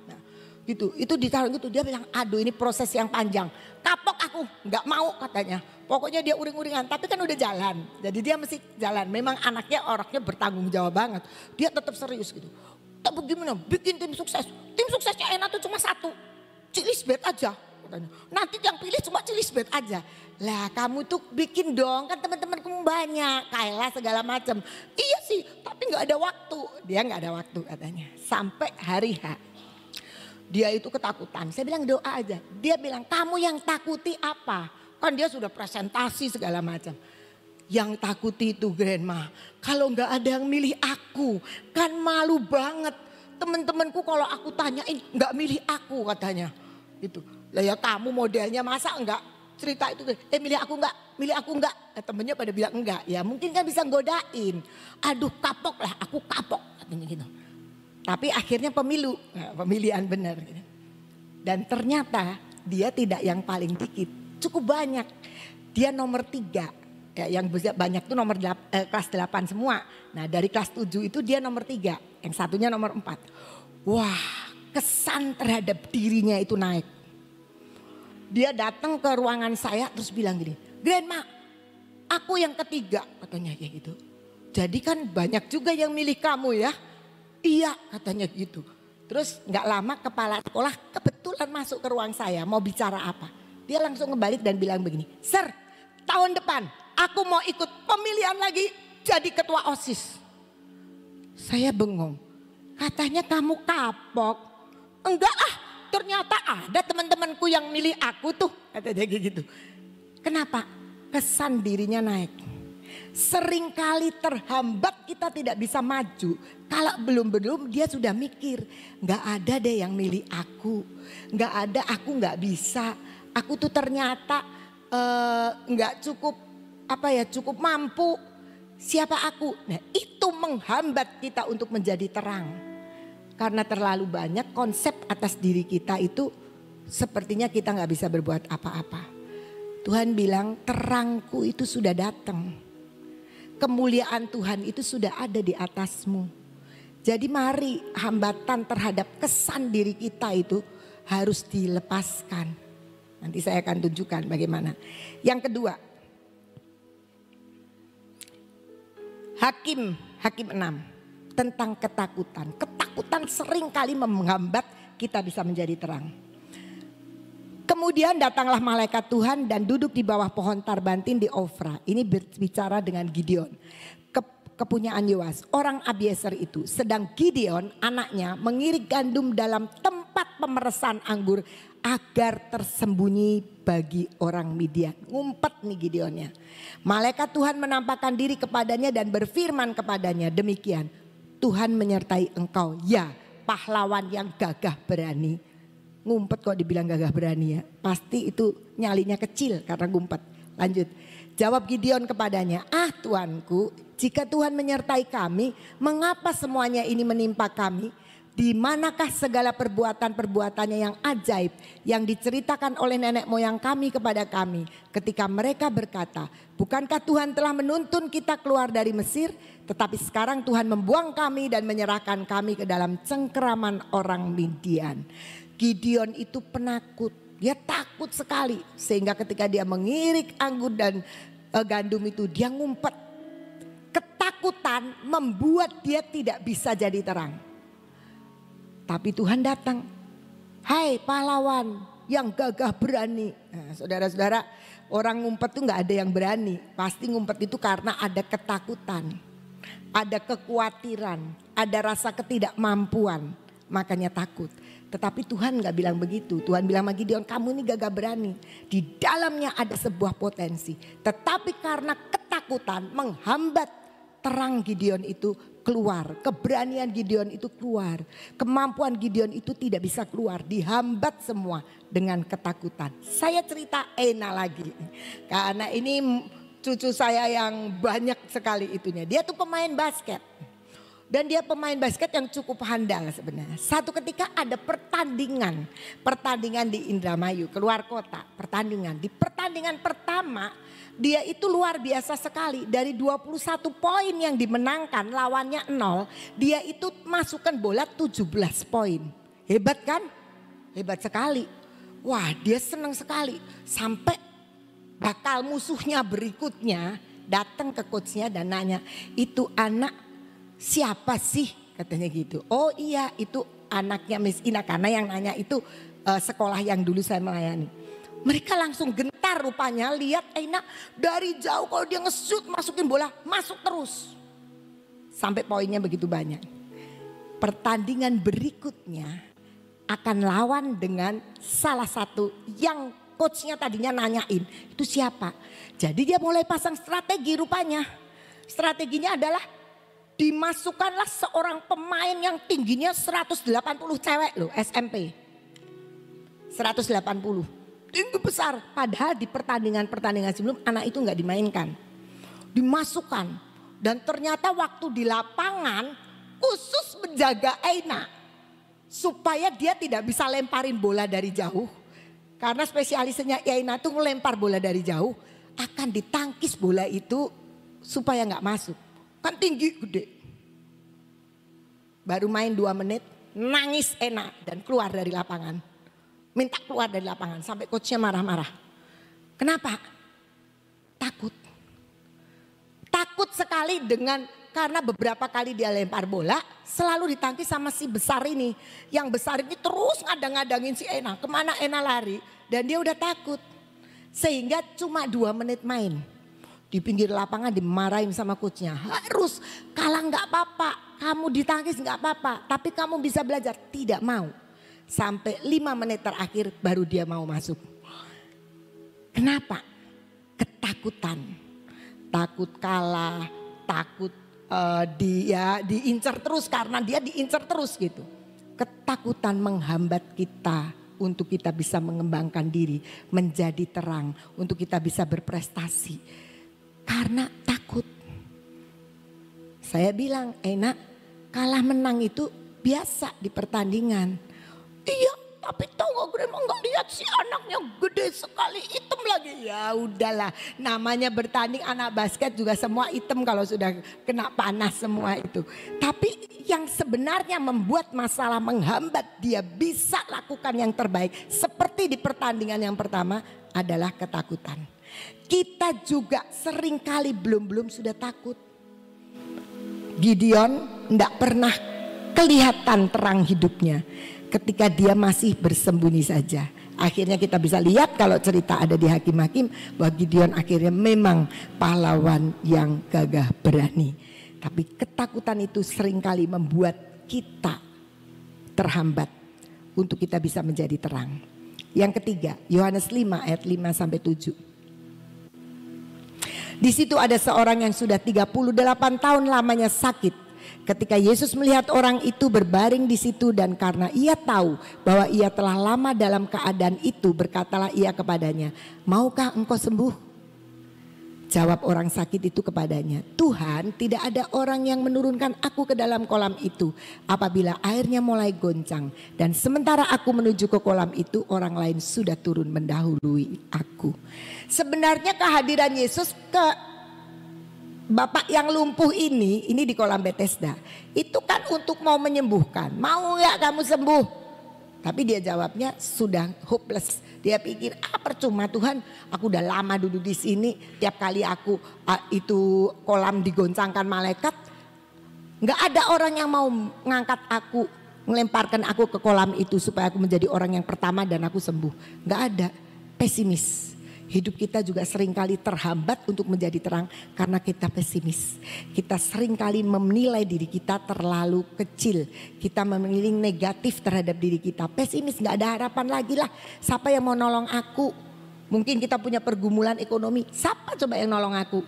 Nah, gitu. Itu dicalon gitu, dia bilang, aduh ini proses yang panjang. Kapok aku, nggak mau katanya. Pokoknya dia uring-uringan, tapi kan udah jalan. Jadi dia mesti jalan. Memang anaknya orangnya bertanggung jawab banget. Dia tetap serius gitu. Tapi gimana? Bikin tim sukses. Tim suksesnya enak tuh cuma 1. Cilisbet aja. Katanya. Nanti yang pilih cuma Cilisbet aja. Lah kamu tuh bikin dong, kan teman-temanku banyak, Kayla segala macam. Iya sih, tapi nggak ada waktu. Dia nggak ada waktu katanya. Sampai hari H, dia itu ketakutan. Saya bilang doa aja. Dia bilang kamu yang takuti apa? Kan dia sudah presentasi segala macam. Yang takuti itu Grandma, kalau nggak ada yang milih aku, kan malu banget. Teman-temanku kalau aku tanyain nggak milih aku katanya. Gitu. Lah ya kamu modelnya masa enggak cerita itu, milih aku enggak, temennya pada bilang enggak, ya mungkin kan bisa godain, aduh kapok lah, aku kapok katanya gitu. Tapi akhirnya pemilihan benar gitu. Dan ternyata dia tidak yang paling dikit, cukup banyak, dia nomor 3, ya, yang banyak tuh nomor kelas 8 semua. Nah dari kelas 7 itu dia nomor 3, yang satunya nomor 4. Wah, kesan terhadap dirinya itu naik. Dia datang ke ruangan saya terus bilang gini, Grandma, aku yang ketiga katanya kayak gitu. Jadi kan banyak juga yang milih kamu ya. Iya katanya gitu. Terus gak lama kepala sekolah kebetulan masuk ke ruang saya mau bicara apa. Dia langsung kebalik dan bilang begini, "Sir, tahun depan aku mau ikut pemilihan lagi jadi ketua OSIS." Saya bengong. Katanya kamu kapok. Enggak ternyata ada teman-temanku yang milih aku tuh. Katanya gitu. Kenapa? Kesan dirinya naik. Seringkali terhambat kita tidak bisa maju. Kalau belum dia sudah mikir. Gak ada deh yang milih aku. Gak ada, aku gak bisa. Aku tuh ternyata gak cukup cukup mampu. Siapa aku? Nah itu menghambat kita untuk menjadi terang. Karena terlalu banyak konsep atas diri kita itu sepertinya kita gak bisa berbuat apa-apa. Tuhan bilang terangku itu sudah datang. Kemuliaan Tuhan itu sudah ada di atasmu. Jadi mari hambatan terhadap kesan diri kita itu harus dilepaskan. Nanti saya akan tunjukkan bagaimana. Yang kedua, Hakim 6 tentang ketakutan. Ketakutan sering kali menghambat kita bisa menjadi terang. Kemudian datanglah malaikat Tuhan dan duduk di bawah pohon tarbantin di Ofra. Ini berbicara dengan Gideon. Kepunyaan Yoas, orang Abiezer itu. Sedang Gideon anaknya mengirik gandum dalam tempat pemeresan anggur agar tersembunyi bagi orang Midian. Ngumpet nih Gideonnya. Malaikat Tuhan menampakkan diri kepadanya dan berfirman kepadanya, demikian, Tuhan menyertai engkau, ya pahlawan yang gagah berani. Ngumpet kok dibilang gagah berani ya. Pasti itu nyalinya kecil karena ngumpet. Lanjut. Jawab Gideon kepadanya, Tuanku, jika Tuhan menyertai kami, mengapa semuanya ini menimpa kami? Di manakah segala perbuatan-perbuatannya yang ajaib yang diceritakan oleh nenek moyang kami kepada kami ketika mereka berkata, bukankah Tuhan telah menuntun kita keluar dari Mesir, tetapi sekarang Tuhan membuang kami dan menyerahkan kami ke dalam cengkeraman orang Midian. Gideon itu penakut, dia takut sekali sehingga ketika dia mengirik anggur dan gandum itu dia ngumpet. Ketakutan membuat dia tidak bisa jadi terang. Tapi Tuhan datang, hai pahlawan yang gagah berani. Nah, saudara-saudara, orang ngumpet itu gak ada yang berani. Pasti ngumpet itu karena ada ketakutan, ada kekhawatiran, ada rasa ketidakmampuan, makanya takut. Tetapi Tuhan gak bilang begitu. Tuhan bilang sama Gideon, kamu ini gagah berani. Di dalamnya ada sebuah potensi. Tetapi karena ketakutan menghambat terang Gideon itu keluar. Keberanian Gideon itu keluar. Kemampuan Gideon itu tidak bisa keluar. Dihambat semua dengan ketakutan. Saya cerita Ena lagi. Karena ini cucu saya yang banyak sekali itunya. Dia tuh pemain basket. Dan dia pemain basket yang cukup handal sebenarnya. Satu ketika ada pertandingan di Indramayu, keluar kota, pertandingan. Di pertandingan pertama dia itu luar biasa sekali. Dari 21 poin yang dimenangkan lawannya 0, dia itu masukkan bola 17 poin. Hebat kan? Hebat sekali. Wah, dia senang sekali. Sampai bakal musuhnya berikutnya datang ke coachnya dan nanya, itu anak siapa sih, katanya gitu. Oh iya, itu anaknya Miss Ina, karena yang nanya itu sekolah yang dulu saya melayani. Mereka langsung gentar rupanya lihat Ina dari jauh, kalau dia nge-shoot masukin bola masuk terus. Sampai poinnya begitu banyak. Pertandingan berikutnya akan lawan dengan salah satu yang coachnya tadinya nanyain, itu siapa. Jadi dia mulai pasang strategi rupanya. Strateginya adalah dimasukkanlah seorang pemain yang tingginya 180 cewek loh, SMP. 180. Tinggi besar. Padahal di pertandingan sebelum anak itu gak dimainkan. Dimasukkan. Dan ternyata waktu di lapangan khusus menjaga Eina. Supaya dia tidak bisa lemparin bola dari jauh. Karena spesialisnya Eina tuh ngelempar bola dari jauh. Akan ditangkis bola itu supaya gak masuk. Kan tinggi gede. Baru main 2 menit nangis Ena dan keluar dari lapangan. Minta keluar dari lapangan sampai coachnya marah-marah. Kenapa? Takut. Takut sekali dengan Karena beberapa kali dia lempar bola selalu ditangkis sama si besar ini. Yang besar ini terus ngadang-ngadangin si Ena. Kemana Ena lari dan dia udah takut. Sehingga cuma 2 menit main. Di pinggir lapangan dimarahin sama coachnya. Harus kalah nggak apa-apa. Kamu ditangkis nggak apa-apa. Tapi kamu bisa belajar. Tidak mau. Sampai 5 menit terakhir baru dia mau masuk. Kenapa? Ketakutan. Takut kalah. Takut diincar terus karena dia diincar terus gitu. Ketakutan menghambat kita untuk kita bisa mengembangkan diri, menjadi terang, untuk kita bisa berprestasi. Karena takut. Saya bilang, enak kalah menang itu biasa di pertandingan. Iya, tapi tahu gak Grandma nggak lihat si anaknya gede sekali, hitam lagi. Ya udahlah, namanya bertanding anak basket juga semua hitam kalau sudah kena panas semua itu. Tapi yang sebenarnya membuat masalah menghambat dia bisa lakukan yang terbaik seperti di pertandingan yang pertama adalah ketakutan. Kita juga seringkali belum sudah takut. Gideon tidak pernah kelihatan terang hidupnya ketika dia masih bersembunyi saja. Akhirnya kita bisa lihat kalau cerita ada di Hakim-Hakim bahwa Gideon akhirnya memang pahlawan yang gagah berani. Tapi ketakutan itu seringkali membuat kita terhambat untuk kita bisa menjadi terang. Yang ketiga, Yohanes 5 ayat 5 sampai 7. Di situ ada seorang yang sudah 38 tahun lamanya sakit. Ketika Yesus melihat orang itu berbaring di situ dan karena ia tahu bahwa ia telah lama dalam keadaan itu, berkatalah ia kepadanya, "Maukah engkau sembuh?" Jawab orang sakit itu kepadanya, "Tuhan, tidak ada orang yang menurunkan aku ke dalam kolam itu apabila airnya mulai goncang. Dan sementara aku menuju ke kolam itu, orang lain sudah turun mendahului aku." Sebenarnya kehadiran Yesus ke bapak yang lumpuh ini di kolam Bethesda, itu kan untuk mau menyembuhkan. Mau nggak kamu sembuh? Tapi dia jawabnya sudah hopeless. Dia pikir percuma Tuhan, aku udah lama duduk di sini. Tiap kali aku itu kolam digoncangkan malaikat, nggak ada orang yang mau ngangkat aku, melemparkan aku ke kolam itu supaya aku menjadi orang yang pertama dan aku sembuh. Nggak ada. Pesimis. Hidup kita juga seringkali terhambat untuk menjadi terang karena kita pesimis. Kita seringkali menilai diri kita terlalu kecil. Kita menilai negatif terhadap diri kita. Pesimis, gak ada harapan lagi lah. Siapa yang mau nolong aku? Mungkin kita punya pergumulan ekonomi. Siapa coba yang nolong aku?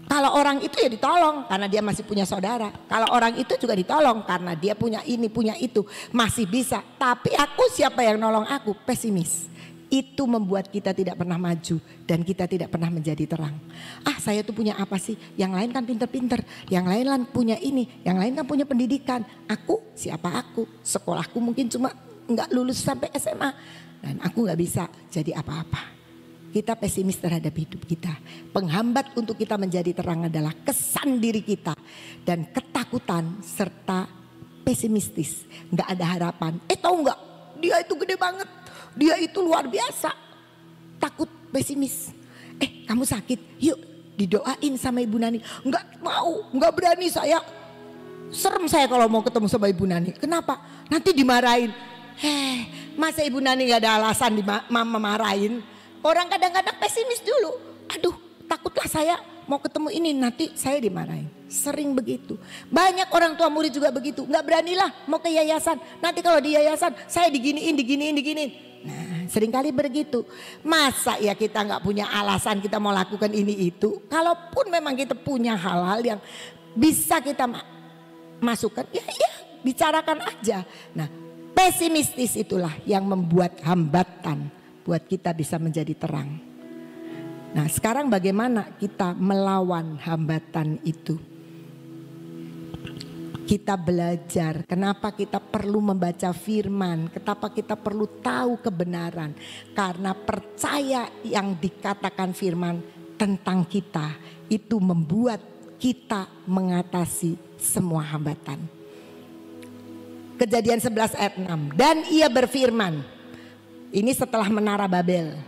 Kalau orang itu ya ditolong karena dia masih punya saudara. Kalau orang itu juga ditolong karena dia punya ini, punya itu. Masih bisa. Tapi aku, siapa yang nolong aku? Pesimis. Itu membuat kita tidak pernah maju dan kita tidak pernah menjadi terang. Saya tuh punya apa sih? Yang lain kan pinter-pinter, yang lain kan punya ini, yang lain kan punya pendidikan. Aku, siapa aku? Sekolahku mungkin cuma nggak lulus sampai SMA dan aku nggak bisa jadi apa-apa. Kita pesimis terhadap hidup kita. Penghambat untuk kita menjadi terang adalah kesan diri kita dan ketakutan serta pesimistis. Nggak ada harapan. Tahu nggak? Dia itu gede banget. Dia itu luar biasa. Takut, pesimis. Kamu sakit, yuk didoain sama Ibu Nani. Enggak mau, enggak berani saya. Serem saya kalau mau ketemu sama Ibu Nani. Kenapa? Nanti dimarahin. Masa Ibu Nani gak ada alasan mama marahin? Orang kadang-kadang pesimis dulu. Aduh, takutlah saya mau ketemu ini nanti saya dimarahin. Sering begitu. Banyak orang tua murid juga begitu. Gak beranilah mau ke yayasan. Nanti kalau di yayasan saya diginiin. Nah, seringkali begitu. Masa ya kita nggak punya alasan kita mau lakukan ini itu. Kalaupun memang kita punya hal-hal yang bisa kita masukkan, ya bicarakan aja. Nah, pesimistis itulah yang membuat hambatan buat kita bisa menjadi terang. Nah, sekarang bagaimana kita melawan hambatan itu? Kita belajar kenapa kita perlu membaca firman, kenapa kita perlu tahu kebenaran. Karena percaya yang dikatakan firman tentang kita itu membuat kita mengatasi semua hambatan. Kejadian 11 ayat 6. Dan ia berfirman, ini setelah menara Babel.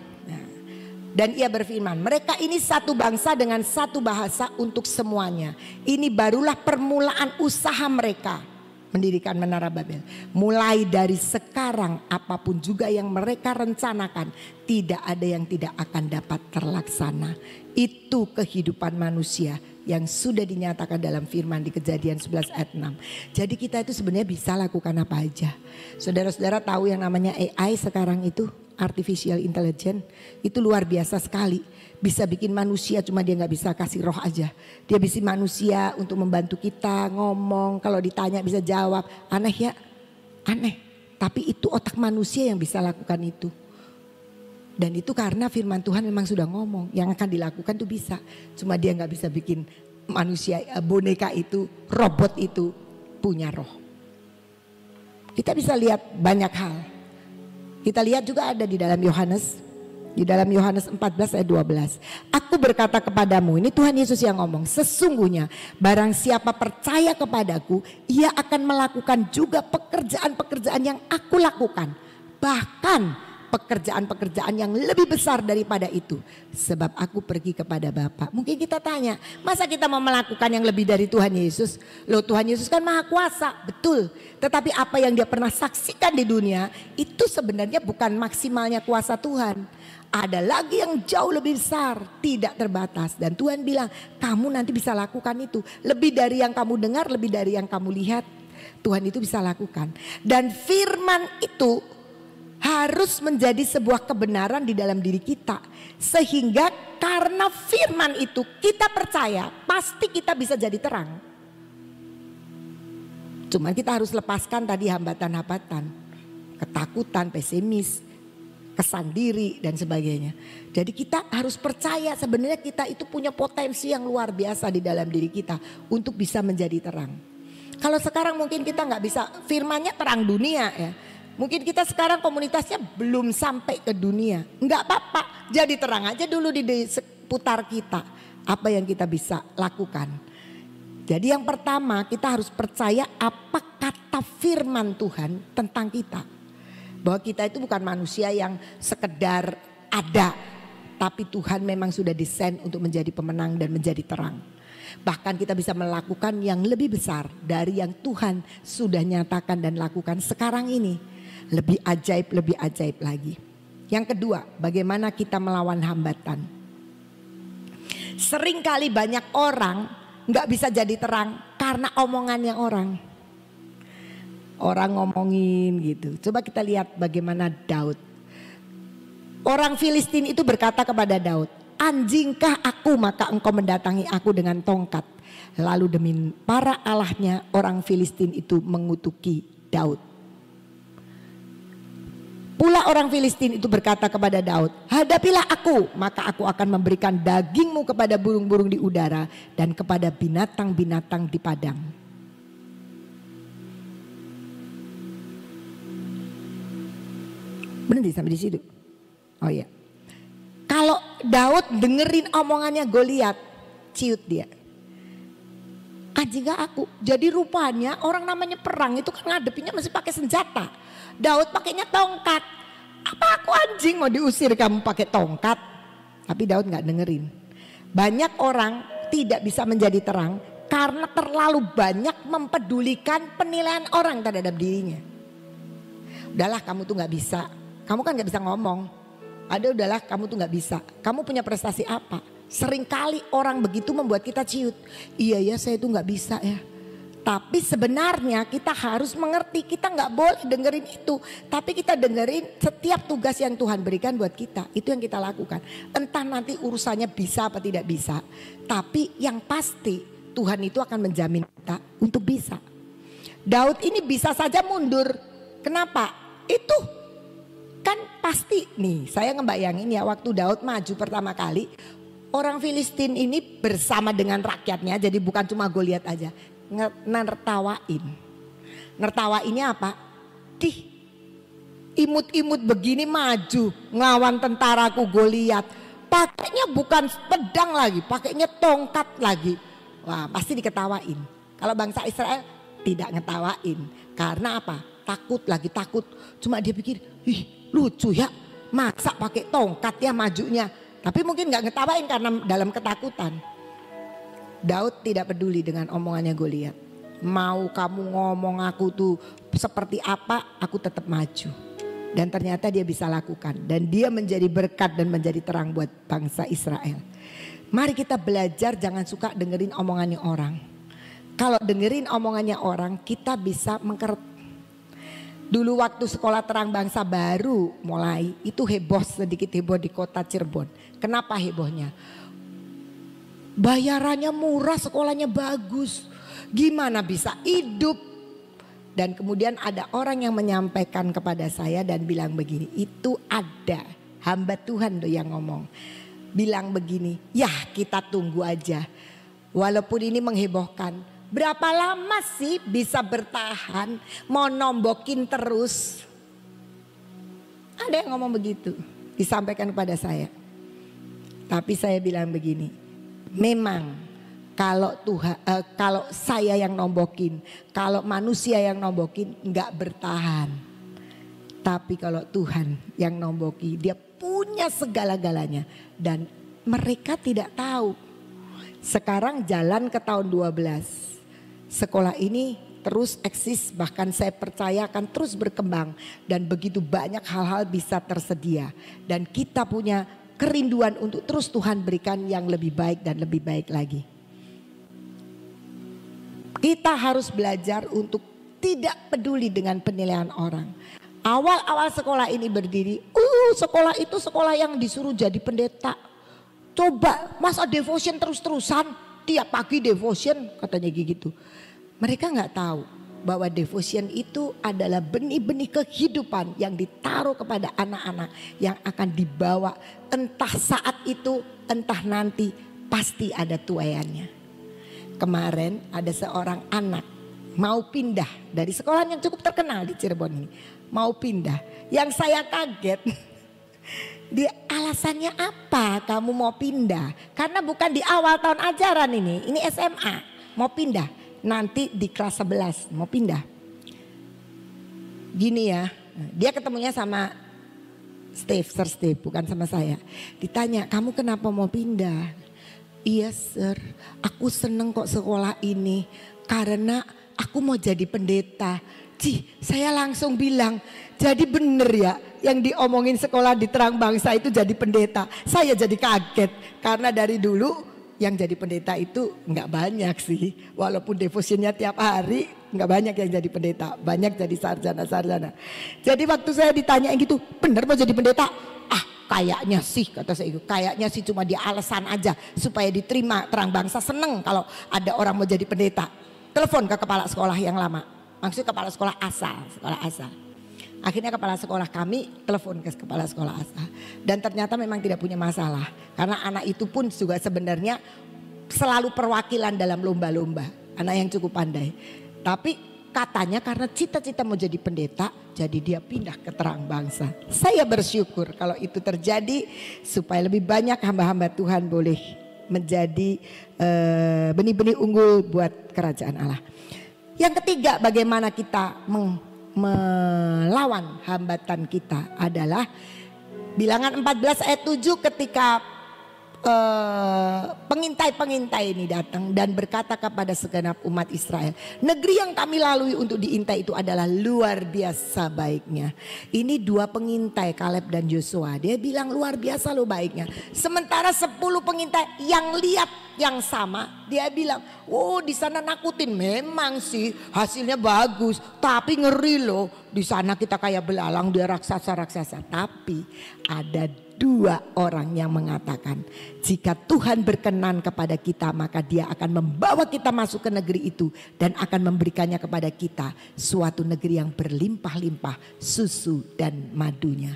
Dan ia berfirman, mereka ini satu bangsa dengan satu bahasa untuk semuanya. Ini barulah permulaan usaha mereka mendirikan menara Babel. Mulai dari sekarang apapun juga yang mereka rencanakan, tidak ada yang tidak akan dapat terlaksana. Itu kehidupan manusia yang sudah dinyatakan dalam firman di Kejadian 11 ayat 6. Jadi kita itu sebenarnya bisa lakukan apa aja. Saudara-saudara tahu yang namanya AI sekarang itu, artificial intelligence, itu luar biasa sekali. Bisa bikin manusia, cuma dia gak bisa kasih roh aja. Dia bisa manusia untuk membantu kita ngomong, kalau ditanya bisa jawab. Aneh ya? Aneh. Tapi itu otak manusia yang bisa lakukan itu. Dan itu karena firman Tuhan memang sudah ngomong. Yang akan dilakukan tuh bisa. Cuma dia gak bisa bikin manusia, boneka itu, robot itu punya roh. Kita bisa lihat banyak hal. Kita lihat juga ada di dalam Yohanes. Di dalam Yohanes 14 ayat 12. Aku berkata kepadamu, ini Tuhan Yesus yang ngomong. Sesungguhnya barang siapa percaya kepadaku, ia akan melakukan juga pekerjaan-pekerjaan yang aku lakukan. Bahkan pekerjaan-pekerjaan yang lebih besar daripada itu. Sebab aku pergi kepada Bapa. Mungkin kita tanya, masa kita mau melakukan yang lebih dari Tuhan Yesus? Loh, Tuhan Yesus kan maha kuasa, betul. Tetapi apa yang dia pernah saksikan di dunia, itu sebenarnya bukan maksimalnya kuasa Tuhan. Ada lagi yang jauh lebih besar, tidak terbatas. Dan Tuhan bilang, kamu nanti bisa lakukan itu. Lebih dari yang kamu dengar, lebih dari yang kamu lihat. Tuhan itu bisa lakukan. Dan firman itu harus menjadi sebuah kebenaran di dalam diri kita. Sehingga karena firman itu kita percaya, pasti kita bisa jadi terang. Cuman kita harus lepaskan tadi hambatan-hambatan, ketakutan, pesimis, kesan diri dan sebagainya. Jadi kita harus percaya sebenarnya kita itu punya potensi yang luar biasa di dalam diri kita untuk bisa menjadi terang. Kalau sekarang mungkin kita nggak bisa, firmannya terang dunia ya. Mungkin kita sekarang komunitasnya belum sampai ke dunia. Nggak apa-apa, jadi terang aja dulu di seputar kita. Apa yang kita bisa lakukan. Jadi yang pertama kita harus percaya apa kata firman Tuhan tentang kita. Bahwa kita itu bukan manusia yang sekedar ada. Tapi Tuhan memang sudah desain untuk menjadi pemenang dan menjadi terang. Bahkan kita bisa melakukan yang lebih besar dari yang Tuhan sudah nyatakan dan lakukan sekarang ini. Lebih ajaib lagi. Yang kedua, bagaimana kita melawan hambatan. Seringkali banyak orang gak bisa jadi terang karena omongannya orang. Orang ngomongin gitu. Coba kita lihat bagaimana Daud. Orang Filistin itu berkata kepada Daud, anjingkah aku maka engkau mendatangi aku dengan tongkat. Lalu demi para allahnya orang Filistin itu mengutuki Daud. Pula orang Filistin itu berkata kepada Daud, hadapilah aku maka aku akan memberikan dagingmu kepada burung-burung di udara dan kepada binatang-binatang di padang. Berhenti sampai di situ. Oh iya. Kalau Daud dengerin omongannya Goliat, ciut dia. Anjing gak aku. Jadi rupanya orang namanya perang itu kan ngadepinnya masih pakai senjata. Daud pakainya tongkat. Apa aku anjing mau diusir kamu pakai tongkat? Tapi Daud gak dengerin. Banyak orang tidak bisa menjadi terang karena terlalu banyak mempedulikan penilaian orang terhadap dirinya. Udahlah kamu tuh gak bisa. Kamu kan gak bisa ngomong. Ada udahlah kamu tuh gak bisa. Kamu punya prestasi apa? Seringkali orang begitu membuat kita ciut. Iya ya saya tuh gak bisa ya. Tapi sebenarnya kita harus mengerti. Kita gak boleh dengerin itu. Tapi kita dengerin setiap tugas yang Tuhan berikan buat kita. Itu yang kita lakukan. Entah nanti urusannya bisa apa tidak bisa. Tapi yang pasti Tuhan itu akan menjamin kita untuk bisa. Daud ini bisa saja mundur. Kenapa? Itu kan pasti nih, saya ngebayangin ya waktu Daud maju pertama kali, orang Filistin ini bersama dengan rakyatnya, jadi bukan cuma Goliat aja, nertawain. Nertawainnya apa? Imut-imut begini maju ngelawan tentaraku Goliat. Pakainya bukan pedang lagi, pakainya tongkat lagi. Wah, pasti diketawain. Kalau bangsa Israel tidak ngetawain. Karena apa? Takut lagi, takut. Cuma dia pikir, ih lucu ya, masa pakai tongkat ya majunya. Tapi mungkin gak ngetawain karena dalam ketakutan. Daud tidak peduli dengan omongannya Goliat. Mau kamu ngomong aku tuh seperti apa, aku tetap maju. Dan ternyata dia bisa lakukan. Dan dia menjadi berkat dan menjadi terang buat bangsa Israel. Mari kita belajar jangan suka dengerin omongannya orang. Kalau dengerin omongannya orang, kita bisa mengkeret. Dulu waktu sekolah terang bangsa baru mulai, itu heboh, sedikit heboh di kota Cirebon. Kenapa hebohnya? Bayarannya murah, sekolahnya bagus. Gimana bisa hidup? Dan kemudian ada orang yang menyampaikan kepada saya dan bilang begini, itu ada hamba Tuhan tuh yang ngomong. Bilang begini, ya kita tunggu aja. Walaupun ini menghebohkan, berapa lama sih bisa bertahan, mau nombokin terus? Ada yang ngomong begitu, disampaikan kepada saya. Tapi saya bilang begini, memang kalau saya yang nombokin, kalau manusia yang nombokin nggak bertahan. Tapi kalau Tuhan yang nomboki, dia punya segala-galanya. Dan mereka tidak tahu. Sekarang jalan ke tahun 12. Sekolah ini terus eksis, bahkan saya percaya akan terus berkembang. Dan begitu banyak hal-hal bisa tersedia. Dan kita punya kerinduan untuk terus Tuhan berikan yang lebih baik dan lebih baik lagi. Kita harus belajar untuk tidak peduli dengan penilaian orang. Awal-awal sekolah ini berdiri, sekolah itu sekolah yang disuruh jadi pendeta. Coba masa devotion terus-terusan, tiap pagi devotion katanya gitu. Mereka nggak tahu bahwa devotion itu adalah benih-benih kehidupan yang ditaruh kepada anak-anak yang akan dibawa entah saat itu, entah nanti, pasti ada tuaiannya. Kemarin ada seorang anak mau pindah dari sekolah yang cukup terkenal di Cirebon ini. Mau pindah. Yang saya kaget, dia alasannya apa kamu mau pindah? Karena bukan di awal tahun ajaran ini SMA. Mau pindah, nanti di kelas 11 mau pindah. Gini ya, dia ketemunya sama Sir Steve, bukan sama saya. Ditanya, kamu kenapa mau pindah? Iya sir, aku seneng kok sekolah ini karena aku mau jadi pendeta. Saya langsung bilang, jadi bener ya yang diomongin sekolah di Terang Bangsa itu jadi pendeta. Saya jadi kaget karena dari dulu yang jadi pendeta itu nggak banyak sih. Walaupun devotionnya tiap hari nggak banyak yang jadi pendeta, banyak jadi sarjana-sarjana. Jadi waktu saya ditanyain gitu, bener mau jadi pendeta? Kayaknya sih, kata saya itu, kayaknya sih cuma dia alasan aja supaya diterima Terang Bangsa, seneng kalau ada orang mau jadi pendeta. Telepon ke kepala sekolah yang lama, maksudnya kepala sekolah asal. Akhirnya kepala sekolah kami telepon ke kepala sekolah asal. Dan ternyata memang tidak punya masalah. Karena anak itu pun juga sebenarnya selalu perwakilan dalam lomba-lomba. Anak yang cukup pandai. Tapi katanya karena cita-cita mau jadi pendeta, jadi dia pindah ke Terang Bangsa. Saya bersyukur kalau itu terjadi supaya lebih banyak hamba-hamba Tuhan boleh menjadi benih-benih unggul buat kerajaan Allah. Yang ketiga, bagaimana kita melawan hambatan kita adalah Bilangan 14 ayat 7 ketika pengintai-pengintai ini datang dan berkata kepada segenap umat Israel, negeri yang kami lalui untuk diintai itu adalah luar biasa baiknya. Ini dua pengintai, Kaleb dan Yosua, dia bilang luar biasa loh baiknya. Sementara 10 pengintai yang lihat yang sama, dia bilang, oh di sana nakutin, memang sih hasilnya bagus, tapi ngeri loh. Di sana kita kayak belalang, dia raksasa-raksasa. Tapi ada 2 orang yang mengatakan, jika Tuhan berkenan kepada kita, maka dia akan membawa kita masuk ke negeri itu dan akan memberikannya kepada kita suatu negeri yang berlimpah-limpah susu dan madunya.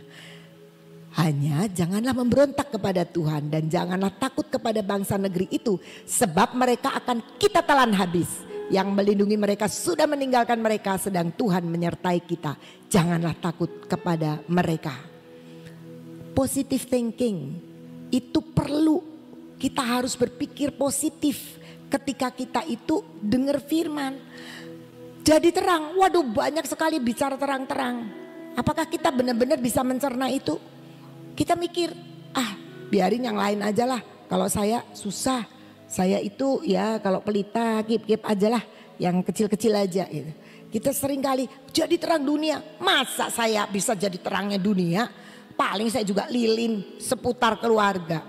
Hanya janganlah memberontak kepada Tuhan dan janganlah takut kepada bangsa negeri itu, sebab mereka akan kita telan habis. Yang melindungi mereka sudah meninggalkan mereka, sedang Tuhan menyertai kita. Janganlah takut kepada mereka. Positive thinking itu perlu, kita harus berpikir positif ketika kita itu dengar firman. Jadi terang, waduh banyak sekali bicara terang-terang. Apakah kita benar-benar bisa mencerna itu? Kita mikir, biarin yang lain aja lah. Kalau saya susah, saya itu ya kalau pelita kip aja lah, yang kecil-kecil aja gitu. Kita sering kali jadi terang dunia, masa saya bisa jadi terangnya dunia? Paling saya juga lilin seputar keluarga.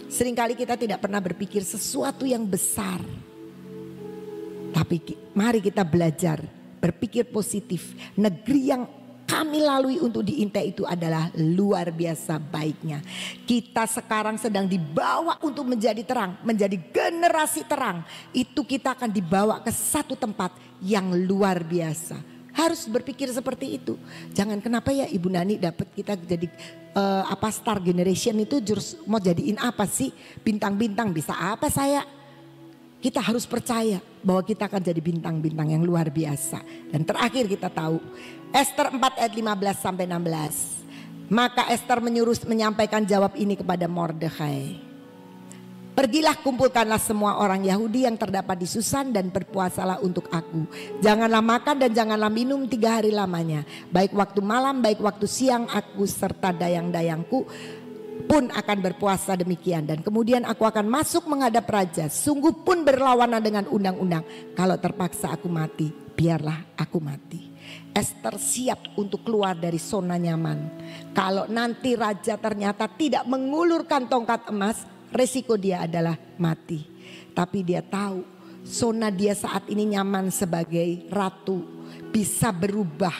Seringkali kita tidak pernah berpikir sesuatu yang besar. Tapi mari kita belajar berpikir positif. Negeri yang kami lalui untuk diintai itu adalah luar biasa baiknya. Kita sekarang sedang dibawa untuk menjadi terang, menjadi generasi terang. Itu kita akan dibawa ke satu tempat yang luar biasa. Harus berpikir seperti itu. Jangan kenapa ya Ibu Nani dapat kita jadi Star Generation itu mau jadiin apa sih? Bintang-bintang bisa apa saya? Kita harus percaya bahwa kita akan jadi bintang-bintang yang luar biasa. Dan terakhir kita tahu Ester 4 ayat 15 sampai 16. Maka Ester menyampaikan jawab ini kepada Mordekai. Pergilah kumpulkanlah semua orang Yahudi yang terdapat di Susan dan berpuasalah untuk aku. Janganlah makan dan janganlah minum 3 hari lamanya. Baik waktu malam baik waktu siang aku serta dayang-dayangku pun akan berpuasa demikian. Dan kemudian aku akan masuk menghadap raja. Sungguh pun berlawanan dengan undang-undang. Kalau terpaksa aku mati, biarlah aku mati. Ester siap untuk keluar dari zona nyaman. Kalau nanti raja ternyata tidak mengulurkan tongkat emas, resiko dia adalah mati. Tapi dia tahu zona dia saat ini nyaman sebagai ratu bisa berubah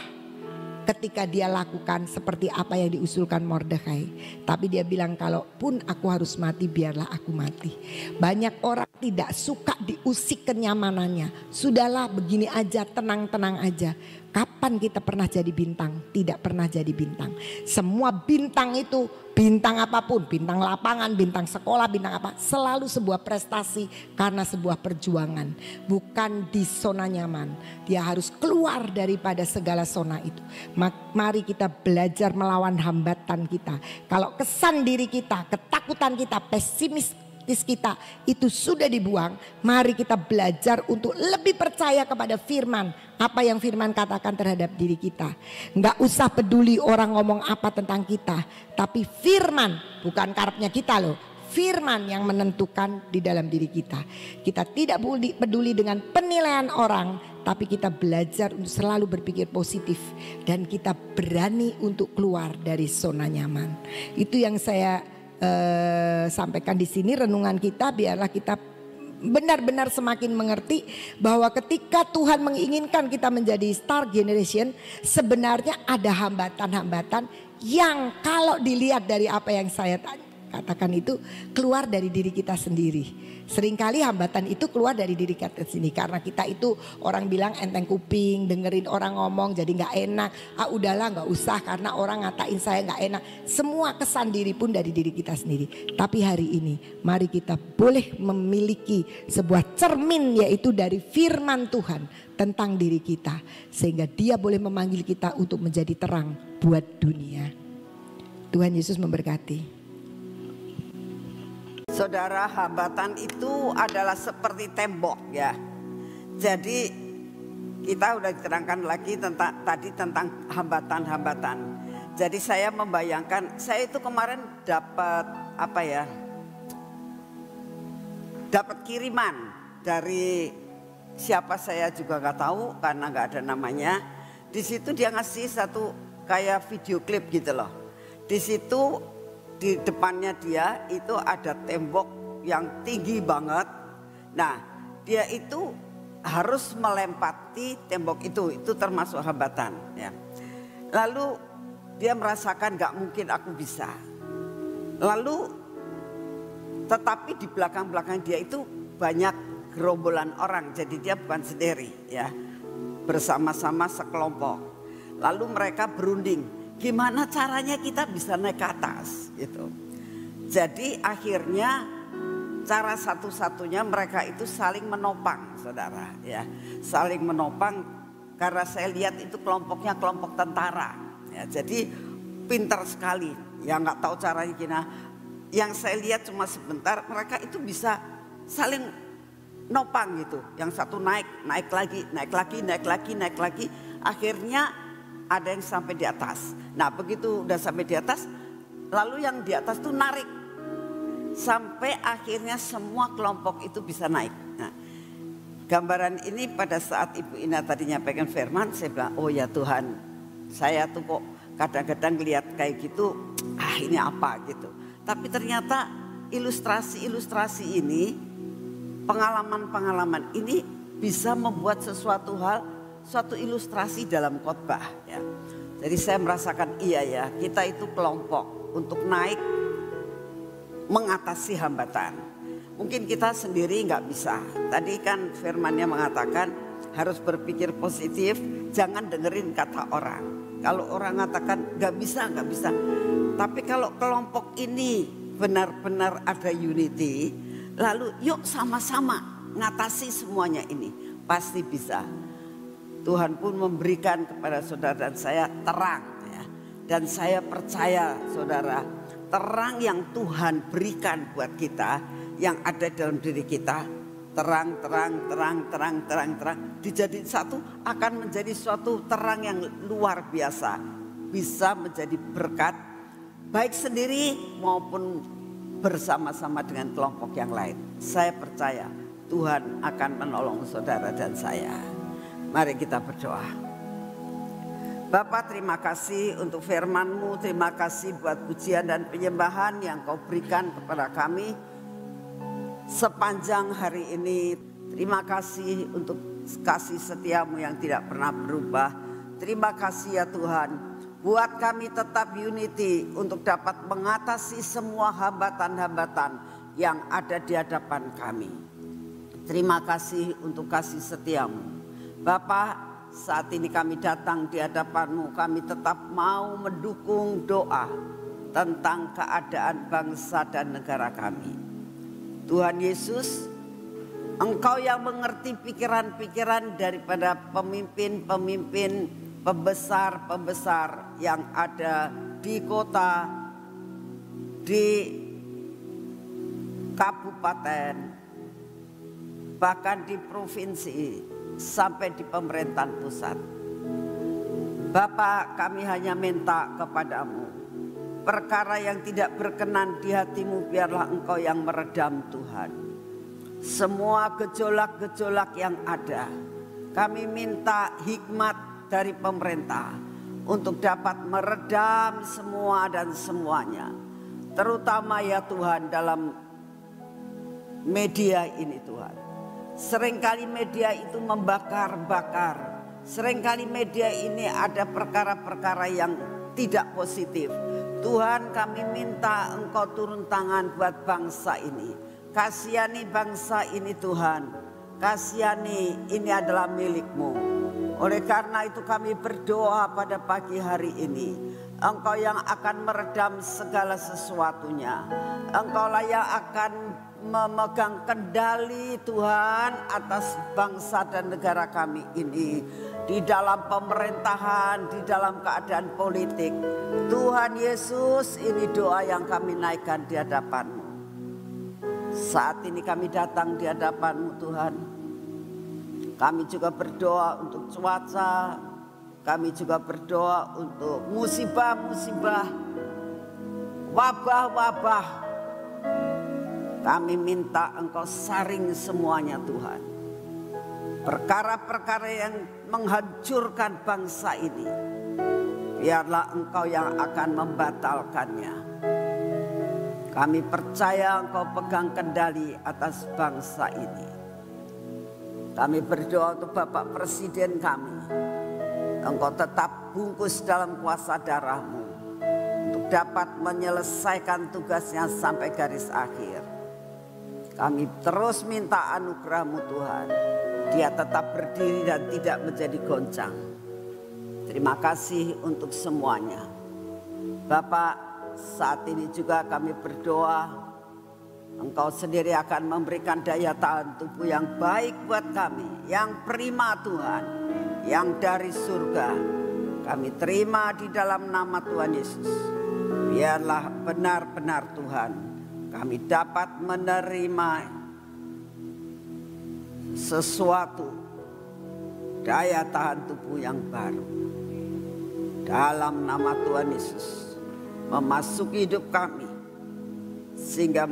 ketika dia lakukan seperti apa yang diusulkan Mordekai. Tapi dia bilang kalaupun aku harus mati biarlah aku mati. Banyak orang tidak suka diusik kenyamanannya. Sudahlah begini aja, tenang-tenang aja. Kapan kita pernah jadi bintang? Tidak pernah jadi bintang. Semua bintang itu, bintang apapun, bintang lapangan, bintang sekolah, bintang apa, selalu sebuah prestasi karena sebuah perjuangan. Bukan di zona nyaman. Dia harus keluar daripada segala zona itu. Mari kita belajar melawan hambatan kita. Kalau kesan diri kita, ketakutan kita, pesimis kita itu sudah dibuang, mari kita belajar untuk lebih percaya kepada firman. Apa yang firman katakan terhadap diri kita. Nggak usah peduli orang ngomong apa tentang kita, tapi firman, bukan karepnya kita loh. Firman yang menentukan di dalam diri kita. Kita tidak peduli dengan penilaian orang, tapi kita belajar untuk selalu berpikir positif dan kita berani untuk keluar dari zona nyaman. Itu yang saya sampaikan di sini, renungan kita. Biarlah kita benar-benar semakin mengerti bahwa ketika Tuhan menginginkan kita menjadi Star Generation, sebenarnya ada hambatan-hambatan yang kalau dilihat dari apa yang saya katakan itu keluar dari diri kita sendiri. Seringkali hambatan itu keluar dari diri kita sendiri karena kita itu orang bilang enteng kuping, dengerin orang ngomong jadi gak enak. Udahlah gak usah karena orang ngatain saya gak enak. Semua kesan diri pun dari diri kita sendiri. Tapi hari ini mari kita boleh memiliki sebuah cermin, yaitu dari firman Tuhan tentang diri kita. Sehingga dia boleh memanggil kita untuk menjadi terang buat dunia. Tuhan Yesus memberkati. Saudara, hambatan itu adalah seperti tembok ya. Jadi kita udah diterangkan lagi tentang hambatan-hambatan. Jadi saya membayangkan, saya itu kemarin dapat dapat kiriman dari siapa saya juga nggak tahu karena nggak ada namanya. Di situ dia ngasih satu kayak video klip gitu loh. Di situ di depannya dia itu ada tembok yang tinggi banget. Nah, dia itu harus melempati tembok itu termasuk hambatan ya. Lalu dia merasakan gak mungkin aku bisa. Lalu tetapi di belakang-belakang dia itu banyak gerombolan orang, jadi dia bukan sendiri ya. Bersama-sama sekelompok. Lalu mereka berunding. Gimana caranya kita bisa naik ke atas gitu. Jadi akhirnya cara satu-satunya mereka itu saling menopang, saudara ya. Saling menopang karena saya lihat itu kelompoknya kelompok tentara ya. Jadi pintar sekali. Ya nggak tahu caranya gimana. Yang saya lihat cuma sebentar, mereka itu bisa saling nopang gitu. Yang satu naik lagi. Akhirnya ada yang sampai di atas. Nah begitu udah sampai di atas, lalu yang di atas tuh narik sampai akhirnya semua kelompok itu bisa naik. Nah, gambaran ini pada saat Ibu Ina tadi nyampaikan firman, saya bilang, oh ya Tuhan, saya tuh kok kadang-kadang lihat kayak gitu, ini apa gitu. Tapi ternyata ilustrasi-ilustrasi ini, pengalaman-pengalaman ini bisa membuat sesuatu hal, suatu ilustrasi dalam khotbah ya. Jadi saya merasakan iya ya, kita itu kelompok untuk naik mengatasi hambatan. Mungkin kita sendiri nggak bisa. Tadi kan firmannya mengatakan harus berpikir positif, jangan dengerin kata orang. Kalau orang mengatakan nggak bisa. Tapi kalau kelompok ini benar-benar ada unity, lalu yuk sama-sama ngatasi semuanya ini, pasti bisa. Tuhan pun memberikan kepada saudara dan saya terang ya. Dan saya percaya saudara, terang yang Tuhan berikan buat kita, yang ada dalam diri kita, terang dijadiin satu, akan menjadi suatu terang yang luar biasa, bisa menjadi berkat baik sendiri maupun bersama-sama dengan kelompok yang lain. Saya percaya Tuhan akan menolong saudara dan saya. Mari kita berdoa. Bapa, terima kasih untuk firman-Mu, terima kasih buat pujian dan penyembahan yang Kau berikan kepada kami sepanjang hari ini. Terima kasih untuk kasih setia-Mu yang tidak pernah berubah. Terima kasih ya Tuhan, buat kami tetap unity untuk dapat mengatasi semua hambatan-hambatan yang ada di hadapan kami. Terima kasih untuk kasih setia-Mu. Bapa, saat ini kami datang di hadapan-Mu, kami tetap mau mendukung doa tentang keadaan bangsa dan negara kami. Tuhan Yesus, Engkau yang mengerti pikiran-pikiran daripada pemimpin-pemimpin, pembesar-pembesar yang ada di kota, di kabupaten, bahkan di provinsi, sampai di pemerintahan pusat. Bapa, kami hanya minta kepadamu, perkara yang tidak berkenan di hatimu biarlah Engkau yang meredam Tuhan. Semua gejolak-gejolak yang ada, kami minta hikmat dari pemerintah untuk dapat meredam semua dan semuanya. Terutama ya Tuhan dalam media ini Tuhan. Seringkali media itu membakar-bakar. Seringkali media ini ada perkara-perkara yang tidak positif. Tuhan, kami minta Engkau turun tangan buat bangsa ini. Kasihani bangsa ini Tuhan. Kasihani, ini adalah milik-Mu. Oleh karena itu kami berdoa pada pagi hari ini. Engkau yang akan meredam segala sesuatunya. Engkaulah yang akan memegang kendali Tuhan atas bangsa dan negara kami ini. Di dalam pemerintahan, di dalam keadaan politik. Tuhan Yesus, ini doa yang kami naikkan di hadapan-Mu. Saat ini kami datang di hadapan-Mu Tuhan. Kami juga berdoa untuk cuaca. Kami juga berdoa untuk musibah-musibah, wabah-wabah. Kami minta Engkau saring semuanya Tuhan. Perkara-perkara yang menghancurkan bangsa ini, biarlah Engkau yang akan membatalkannya. Kami percaya Engkau pegang kendali atas bangsa ini. Kami berdoa untuk Bapak Presiden kami. Engkau tetap bungkus dalam kuasa darah-Mu untuk dapat menyelesaikan tugasnya sampai garis akhir. Kami terus minta anugerah-Mu Tuhan. Dia tetap berdiri dan tidak menjadi goncang. Terima kasih untuk semuanya. Bapak, saat ini juga kami berdoa. Engkau sendiri akan memberikan daya tahan tubuh yang baik buat kami. Yang prima Tuhan. Yang dari surga. Kami terima di dalam nama Tuhan Yesus. Biarlah benar-benar Tuhan, kami dapat menerima sesuatu daya tahan tubuh yang baru. Dalam nama Tuhan Yesus, memasuki hidup kami Sehingga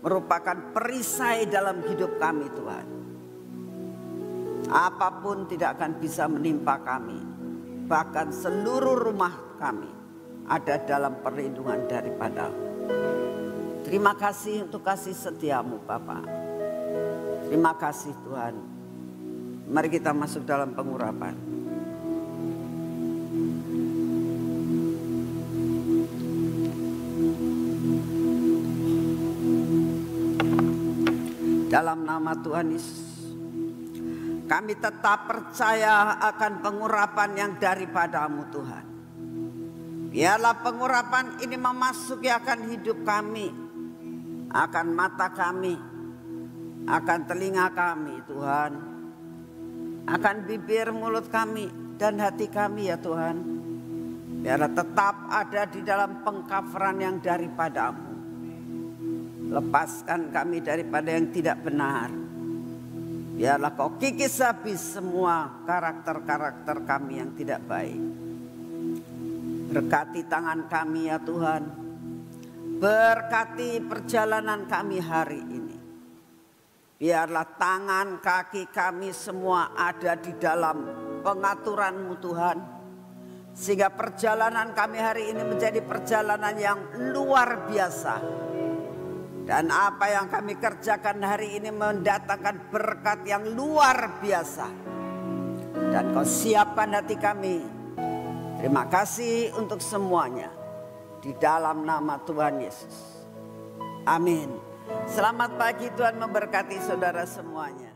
merupakan perisai dalam hidup kami Tuhan. Apapun tidak akan bisa menimpa kami. Bahkan seluruh rumah kami ada dalam perlindungan daripada-Mu. Terima kasih untuk kasih setiamu Bapa. Terima kasih Tuhan. Mari kita masuk dalam pengurapan. Dalam nama Tuhan Yesus, kami tetap percaya akan pengurapan yang daripada-Mu Tuhan. Biarlah pengurapan ini memasuki akan hidup kami, akan mata kami, akan telinga kami Tuhan, akan bibir mulut kami dan hati kami ya Tuhan. Biarlah tetap ada di dalam pengkafaran yang daripada-Mu. Lepaskan kami daripada yang tidak benar. Biarlah Kau kikis habis semua karakter-karakter kami yang tidak baik. Berkati tangan kami ya Tuhan. Berkati perjalanan kami hari ini. Biarlah tangan kaki kami semua ada di dalam pengaturan-Mu Tuhan. Sehingga perjalanan kami hari ini menjadi perjalanan yang luar biasa. Dan apa yang kami kerjakan hari ini mendatangkan berkat yang luar biasa. Dan Kau siapkan hati kami. Terima kasih untuk semuanya. Di dalam nama Tuhan Yesus. Amin. Selamat pagi, Tuhan memberkati saudara semuanya.